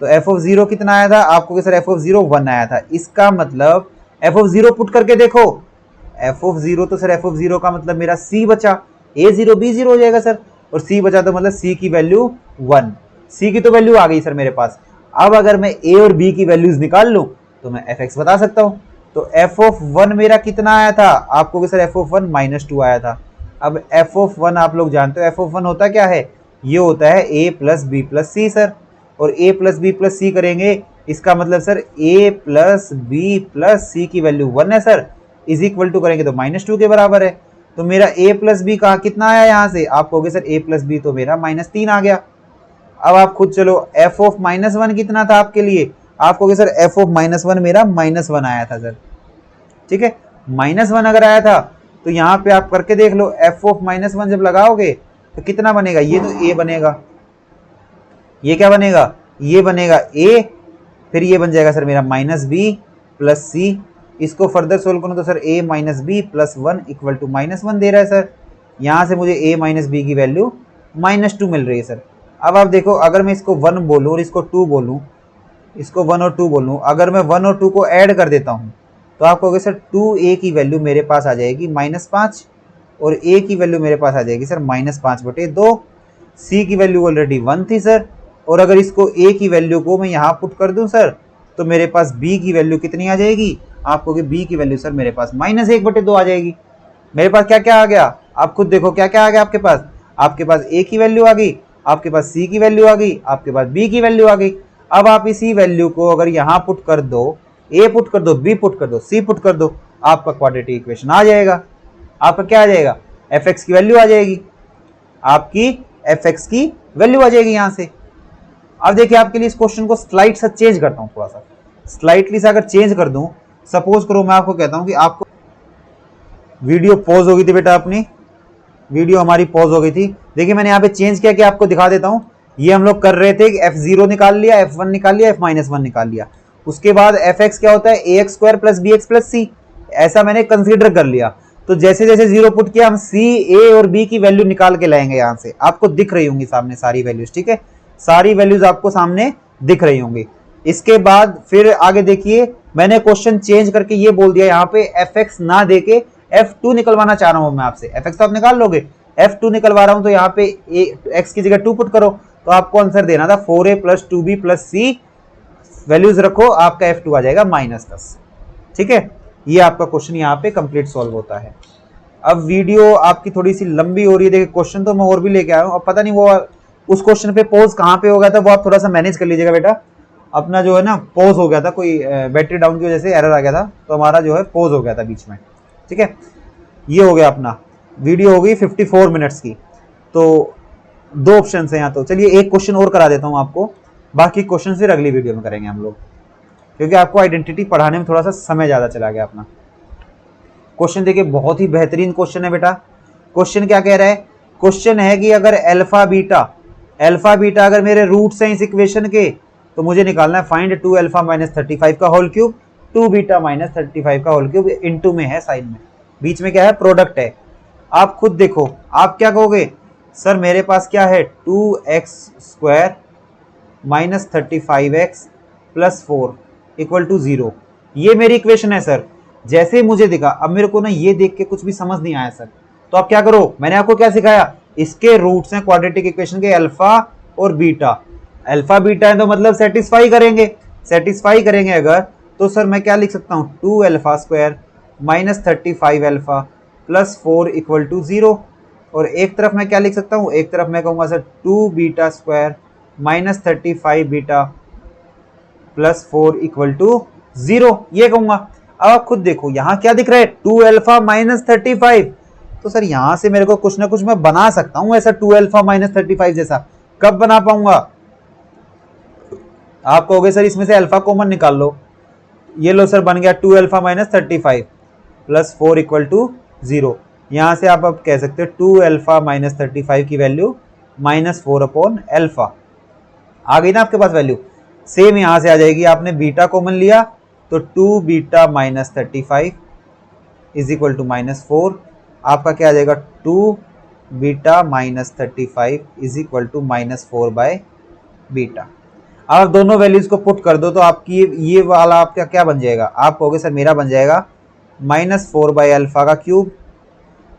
तो f ऑफ 0 कितना आया था, आपको सर f ऑफ 0 1 आया था, इसका मतलब f ऑफ 0 पुट करके देखो, f ऑफ 0 तो सर f ऑफ 0 का मतलब मेरा c बचा, a0 b0 हो जाएगा सर, और c बचा तो मतलब c की वैल्यू 1, c की तो वैल्यू आ गई सर मेरे पास। अब अगर मैं a और b की वैल्यूज निकाल लूं तो मैं fx बता सकता हूं। तो f ऑफ 1 मेरा कितना आया था, आपको सर f ऑफ 1 -2 आया था। अब f ऑफ 1 आप लोग जानते हो f ऑफ 1 होता क्या है, ये होता है a plus b plus c sir, और a plus b plus c करेंगे, इसका मतलब sir a plus b plus c की वैल्यू 1 है सर, इज इक्वल टू करेंगे तो -2 के बराबर है। तो मेरा a प्लस बी कहाँ कितना आया, यहाँ से आप कहोगे सर a प्लस बी तो मेरा -3 आ गया। अब आप खुद चलो f ऑफ -1 कितना था आपके लिए, आप कहोगे सर f ऑफ -1 मेरा -1 आया था सर, ठीक है। -1 अगर आया था तो यहाँ पे आप करके देख लो, f ऑफ -1 जब लगाओगे तो कितना बनेगा, ये तो a बनेगा, ये क्या बनेगा, ये बनेगा a, फिर ये बन जाएगा सर मेरा -b प्लस c। इसको फर्दर सोल्व करूँ तो sir a minus b plus 1 equal to -1 दे रहा है सर। यहाँ से मुझे a माइनस बी की वैल्यू -2 मिल रही है सर। अब आप देखो, अगर मैं इसको 1 बोलूँ और इसको 2 बोलूँ, इसको 1 और 2 बोलूँ, अगर मैं 1 और 2 को ऐड कर देता हूँ तो आप कहोगे सर 2a की वैल्यू मेरे पास आ जाएगी -5, और a की वैल्यू मेरे पास आ जाएगी सर -5/2। c की वैल्यू ऑलरेडी 1 थी सर, और अगर इसको a की वैल्यू को मैं यहाँ पुट कर दूँ सर तो मेरे पास b की वैल्यू कितनी आ जाएगी, आप कहोगे b की वैल्यू सर मेरे पास -1/2 आ जाएगी। मेरे पास क्या क्या आ गया, आप खुद देखो क्या क्या आ गया आपके पास, a की वैल्यू आ गई, आपके पास c की वैल्यू आ गई, आपके पास b की वैल्यू आ गई। अब आप इसी वैल्यू को अगर यहाँ पुट कर दो, a पुट कर दो, b पुट कर दो, c पुट कर दो, आपका क्वाड्रेटिक इक्वेशन आ जाएगा। आपका क्या आ जाएगा, fx की वैल्यू आ जाएगी, आपकी fx की वैल्यू आ जाएगी यहाँ से। अब देखिए आपके लिए इस क्वेश्चन को स्लाइड सा चेंज करता हूँ, थोड़ा सा स्लाइटली सा अगर चेंज कर दूं, सपोज करो मैं आपको कहता हूं कि आपको वीडियो पॉज हो गई थी बेटा, अपनी वीडियो हमारी पॉज हो गई थी। देखिए मैंने यहाँ पे चेंज किया कि आपको दिखा देता हूं। ये हम लोग कर रहे थे कि f0 निकाल लिया, f1 निकाल लिया, f-1 निकाल लिया, उसके बाद fx क्या होता है, ax square plus b x plus c, ऐसा मैंने कंसीडर कर लिया। तो जैसे जैसे 0 पुट किया, हम c, a और b की वैल्यू निकाल के लाएंगे। यहाँ से आपको दिख रही होंगी सामने सारी वैल्यूज, ठीक है, सारी वैल्यूज आपको सामने दिख रही होंगी। इसके बाद फिर आगे देखिए, मैंने क्वेश्चन चेंज करके ये बोल दिया, यहाँ पे fx ना देके f2 निकलवाना चाह रहा हूं मैं आपसे। fx तो आप निकाल लोगे, f2 निकलवा रहा हूं, तो यहाँ पे x की जगह 2 पुट करो, तो आपको आंसर देना था 4a plus 2b plus c, values रखो, आपका f2 आ जाएगा -10, ठीक है। ये आपका क्वेश्चन यहाँ पे कंप्लीट सॉल्व होता है। अब वीडियो आपकी थोड़ी सी लंबी हो रही है, देखिए क्वेश्चन तो मैं और भी लेके आया हूँ, अब पता नहीं वो उस क्वेश्चन पे पॉज कहाँ पे हो गया था, वो आप थोड़ा सा मैनेज कर लीजिएगा बेटा। अपना जो है ना पॉज हो गया था, कोई बैटरी डाउन की वजह से एरर आ गया था, तो हमारा जो है पॉज हो गया था बीच में, ठीक है। ये हो गया अपना, वीडियो हो गई 54 मिनट्स की। तो 2 ऑप्शन है यहाँ, तो चलिए एक क्वेश्चन और करा देता हूँ आपको, बाकी क्वेश्चन फिर अगली वीडियो में करेंगे हम लोग, क्योंकि आपको आइडेंटिटी पढ़ाने में थोड़ा सा समय ज़्यादा चला गया अपना। क्वेश्चन देखिए, बहुत ही बेहतरीन क्वेश्चन है बेटा। क्वेश्चन क्या कह रहा है? क्वेश्चन है कि अगर अल्फा बीटा अगर मेरे रूट्स हैं इस इक्वेशन के, तो मुझे निकालना है फाइंड 2 अल्फा माइनस 35 का होल क्यूब, 2 बीटा माइनस 35 का होल क्यूब, इनटू में है साइन में, बीच में क्या है? प्रोडक्ट है। आप खुद देखो, आप क्या कहोगे? सर मेरे पास क्या है? 2x² minus 35x plus 4 equal to 0। ये मेरी इक्वेशन है सर। जैसे ही मुझे दिखा, अब मेरे को ना ये देख के कुछ भी समझ नहीं आया सर, तो आप क्या करो, मैंने आपको क्या सिखाया? इसके रूट्स हैं क्वाड्रेटिक इक्वेशन के अल्फा और बीटा। अल्फा बीटा है तो मतलब सेटिस्फाई करेंगे अगर, तो सर मैं क्या लिख सकता हूँ? 2 alpha square minus 35 alpha plus 4 equal to 0। और एक तरफ मैं क्या लिख सकता हूँ? एक तरफ मैं कहूँगा sir 2 beta square minus 35 beta plus 4 equal to 0, ये कहूँगा। अब आप खुद देखो यहाँ क्या दिख रहा है? 2 अल्फा माइनस 35। तो सर यहाँ से मेरे को कुछ ना कुछ मैं बना सकता हूँ ऐसा 2 अल्फा माइनस 35 जैसा। कब बना पाऊंगा? आप कहोगे सर इसमें से अल्फा कॉमन निकाल लो। ये लो सर, बन गया 2 alpha minus 35 plus 4 equal to 0। यहाँ से आप अब कह सकते हो 2 अल्फा माइनस 35 की वैल्यू माइनस 4 अपॉन अल्फा। आ गई ना आपके पास वैल्यू? सेम यहाँ से आ जाएगी। आपने बीटा कॉमन लिया तो 2 beta minus 35 is equal to minus 4। आपका क्या आ जाएगा? 2 beta minus 35 is equal to minus 4 by beta. आप दोनों वैल्यूज को पुट कर दो तो आपकी ये वाला आपका क्या बन जाएगा? आप कहोगे सर मेरा बन जाएगा माइनस 4 बाय अल्फा का क्यूब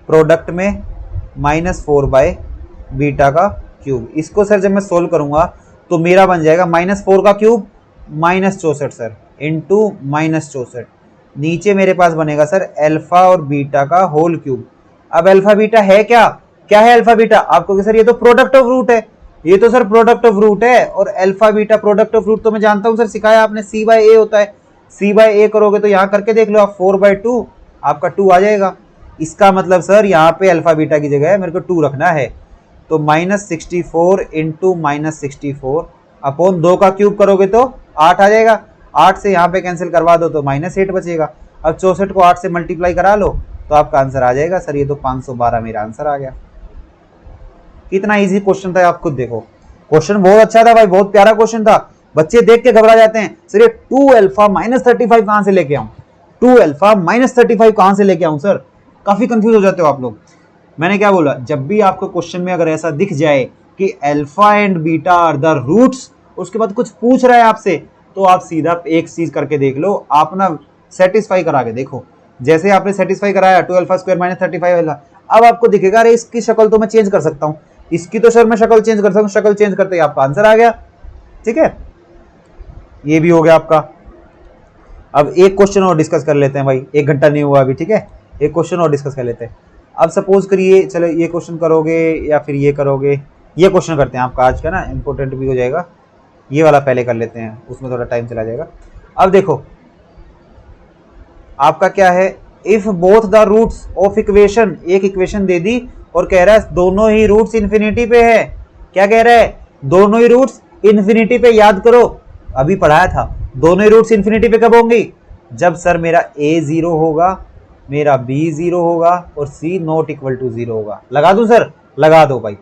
प्रोडक्ट में माइनस 4 बाय बीटा का क्यूब। इसको सर जब मैं सोल्व करूंगा तो मेरा बन जाएगा माइनस 4 का cube minus 64 sir into minus 64। नीचे मेरे पास बनेगा सर अल्फा और बीटा का होल क्यूब। अब अल्फा बीटा है क्या? क्या है अल्फा बीटा? आपको सर ये तो प्रोडक्ट ऑफ रूट है, ये तो सर प्रोडक्ट ऑफ रूट है। और alpha beta product of root तो मैं जानता हूं सर, सिखाया आपने, सी बाय ए होता है। सी बाय ए करोगे तो यहाँ करके देख लो आप, 4/2 आपका 2 आ जाएगा। इसका मतलब सर यहाँ पे अल्फा बीटा की जगह मेरे को 2 रखना है, तो माइनस 64 इंटू माइनस 64 अपॉन 2 का क्यूब करोगे तो 8 आ जाएगा। 8 से यहाँ पे कैंसिल करवा दो तो माइनस 8 बचेगा। अब 64 को 8 से मल्टीप्लाई करा लो तो आपका आंसर आ जाएगा सर, ये तो 512 मेरा आंसर आ गया। कितना इजी क्वेश्चन था, आप खुद देखो। क्वेश्चन बहुत अच्छा था भाई, बहुत प्यारा क्वेश्चन था। बच्चे देख के घबरा जाते हैं, सर ये 2 अल्फा माइनस 35 कहां से लेके आऊं? 2 अल्फा माइनस 35 कहां से लेके आऊं सर? काफी कंफ्यूज हो जाते हो आप लोग। मैंने क्या बोला? जब भी आपको क्वेश्चन में अगर ऐसा दिख जाए कि alpha and beta are the roots, उसके बाद कुछ पूछ रहा है आपसे, तो आप सीधा एक चीज करके देख लो, आप ना सेटिस्फाई करा के देखो। जैसे आपने सेटिस्फाई कराया 2 अल्फा स्क्वायर माइनस 35 वाला, अब आपको दिखेगा अरे इसकी शक्ल तो मैं चेंज कर सकता हूँ, इसकी तो सर मैं शक्ल चेंज कर सकता हूँ। शक्ल चेंज करते ही आपका आंसर आ गया। ठीक है, ये भी हो गया आपका। अब एक क्वेश्चन और डिस्कस कर लेते हैं भाई, 1 घंटा नहीं हुआ अभी। ठीक है, एक क्वेश्चन और डिस्कस कर लेते हैं। अब सपोज करिए, चलो ये क्वेश्चन करोगे या फिर ये करोगे, ये क्वेश्चन करते हैं आपका आज का ना, इंपॉर्टेंट भी हो जाएगा। ये वाला पहले कर लेते हैं, उसमें थोड़ा टाइम चला जाएगा। अब देखो आपका क्या है, if both the roots of equation, एक इक्वेशन दे दी और कह रहा है दोनों ही रूट्स इन्फिनिटी पे है। क्या कह रहा है? दोनों ही रूट्स इन्फिनिटी पे। याद करो अभी पढ़ाया था, दोनों ही रूट्स इन्फिनिटी पे कब होंगी? जब सर मेरा a 0 होगा, मेरा b 0 होगा और c नॉट इक्वल टू 0 होगा। लगा दूं सर? लगा दो भाई।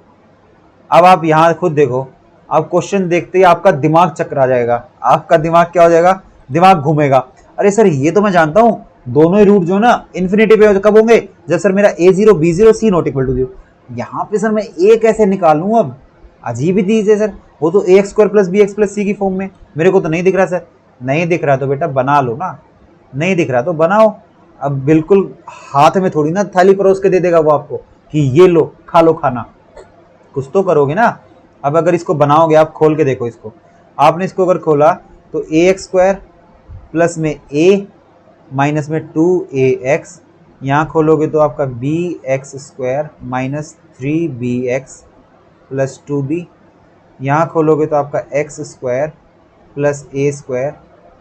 अब आप यहां खुद देखो, आप क्वेश्चन देखते ही आपका दिमाग चकरा जाएगा। आपका दिमाग क्या हो जाएगा? दिमाग घूमेगा। अरे सर ये तो मैं जानता हूं, दोनों ही रूट जो ना इन्फिनिटी पे कब होंगे? जब सर मेरा a 0 b 0 c not equal to 0। यहाँ पे सर मैं a कैसे निकालूं? अब अजीब ही चीज है सर, वो तो ax square plus bx plus c की फॉर्म में। मेरे को तो नहीं दिख रहा सर। नहीं दिख रहा तो बेटा बना लो ना, नहीं दिख रहा तो बनाओ। अब बिल्कुल हाथ में थोड़ी ना थाली परोस के दे देगा वो आपको कि ये लो खा लो खाना, कुछ तो करोगे ना। अब अगर इसको बनाओगे, आप खोल के देखो इसको, आपने इसको अगर खोला तो ax स्क्वायर प्लस में a माइनस में 2ax, यहाँ खोलोगे तो आपका bx square minus 3bx plus 2b, यहाँ खोलोगे तो आपका x square plus a square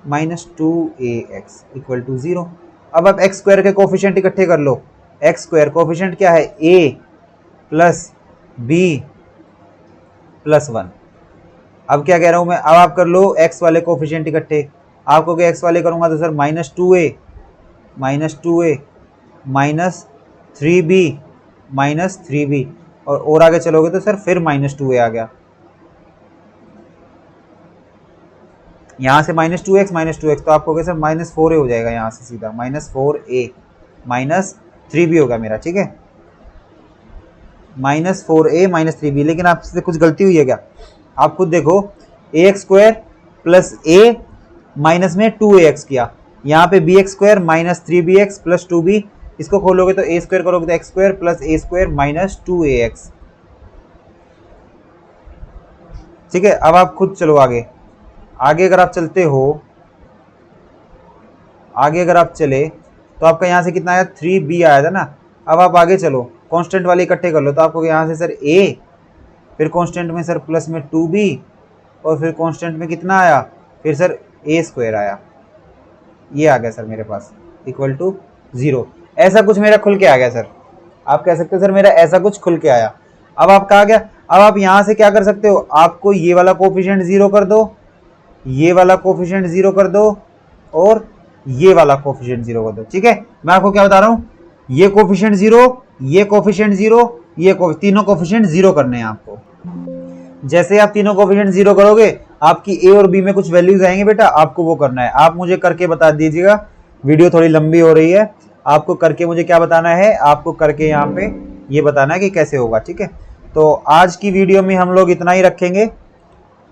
minus 2ax equal to 0। अब आप x स्क्वायर के कोफिशिएंट इकट्ठे कर लो। x स्क्वायर कोफिशिएंट क्या है? a plus b plus 1। अब क्या कह रहा हूं मैं? अब आप कर लो x वाले कोफिशिएंट इकट्ठे। आपको क्या x वाले करूंगा तो sir minus 2a minus 3b minus 3b, और आगे चलोगे तो सर फिर माइनस 2a आ गया। यहाँ से माइनस 2x तो आपको सर माइनस 4a हो जाएगा, यहाँ से सीधा माइनस 4a माइनस 3b होगा मेरा, ठीक है, माइनस 4a माइनस 3b। लेकिन आपसे कुछ गलती हुई है क्या? आप खुद देखो, ax² प्लस a माइनस में 2ax किया, यहाँ पे bx² minus 3bx plus 2b, इसको खोलोगे तो a² करोगे तो x² plus a² minus 2ax, ठीक है। अब आप खुद चलो आगे, अगर आप चलते हो, अगर आप चले तो आपका यहाँ से कितना आया, 3b आया था ना। अब आप आगे चलो, कांस्टेंट वाले इकट्ठे कर लो, तो आपको यहाँ से सर a, फिर कांस्टेंट में सर प्लस में 2b, और फिर कांस्टेंट में कितना आया, फिर सर a² आया, ये आ गया सर मेरे पास इक्वल टू 0। ऐसा कुछ मेरा खुल के आ गया सर, आप कह सकते हो सर मेरा ऐसा कुछ खुल के आया। अब आप कहा गया, अब आप यहाँ से क्या कर सकते हो, आपको ये वाला कोफिशिएंट 0 कर दो, ये वाला कोफिशिएंट 0 कर दो, और ये वाला कोफिशिएंट 0 कर दो, ठीक है। मैं आपको क्या बता रहा हूँ, ये कोफिशिएंट 0, ये कोफिशिएंट 0, ये तीनों कोफिशिएंट 0 करने हैं आपको। जैसे आप तीनों कोफिशिएंट 0 करोगे, आपकी ए और बी में कुछ वैल्यूज आएंगे बेटा, आपको वो करना है। आप मुझे करके बता दीजिएगा, वीडियो थोड़ी लंबी हो रही है, आपको करके मुझे क्या बताना है, आपको करके यहाँ पे ये बताना है कि कैसे होगा, ठीक है। तो आज की वीडियो में हम लोग इतना ही रखेंगे,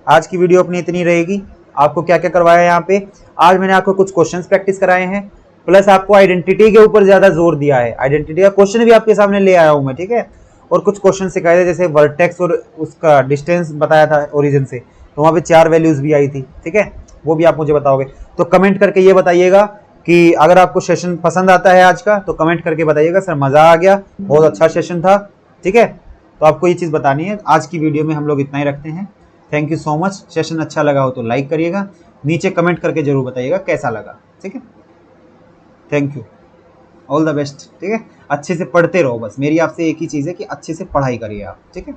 आज की वीडियो अपनी इतनी रहेगी। आपको क्या क्या करवाया यहाँ पे, आज मैंने आपको कुछ क्वेश्चंस प्रैक्टिस कराए हैं, प्लस आपको आइडेंटिटी के ऊपर ज्यादा जोर दिया है, आइडेंटिटी का क्वेश्चन भी आपके सामने ले आया हूँ मैं, ठीक है। और कुछ क्वेश्चन सिखाए थे, जैसे वर्टेक्स और उसका डिस्टेंस बताया था ओरिजिन से, तो वहाँ पे 4 वैल्यूज भी आई थी, ठीक है, वो भी आप मुझे बताओगे। तो कमेंट करके ये बताइएगा कि अगर आपको सेशन पसंद आता है आज का, तो कमेंट करके बताइएगा सर मजा आ गया, बहुत अच्छा सेशन था, ठीक है। तो आपको ये चीज़ बतानी है। आज की वीडियो में हम लोग इतना ही रखते हैं। Thank you so much. Session अच्छा लगा हो तो लाइक करिएगा, नीचे कमेंट करके जरूर बताइएगा कैसा लगा, ठीक है। Thank you, all the best, ठीक है। अच्छे से पढ़ते रहो, बस मेरी आपसे एक ही चीज़ है कि अच्छे से पढ़ाई करिए आप, ठीक है।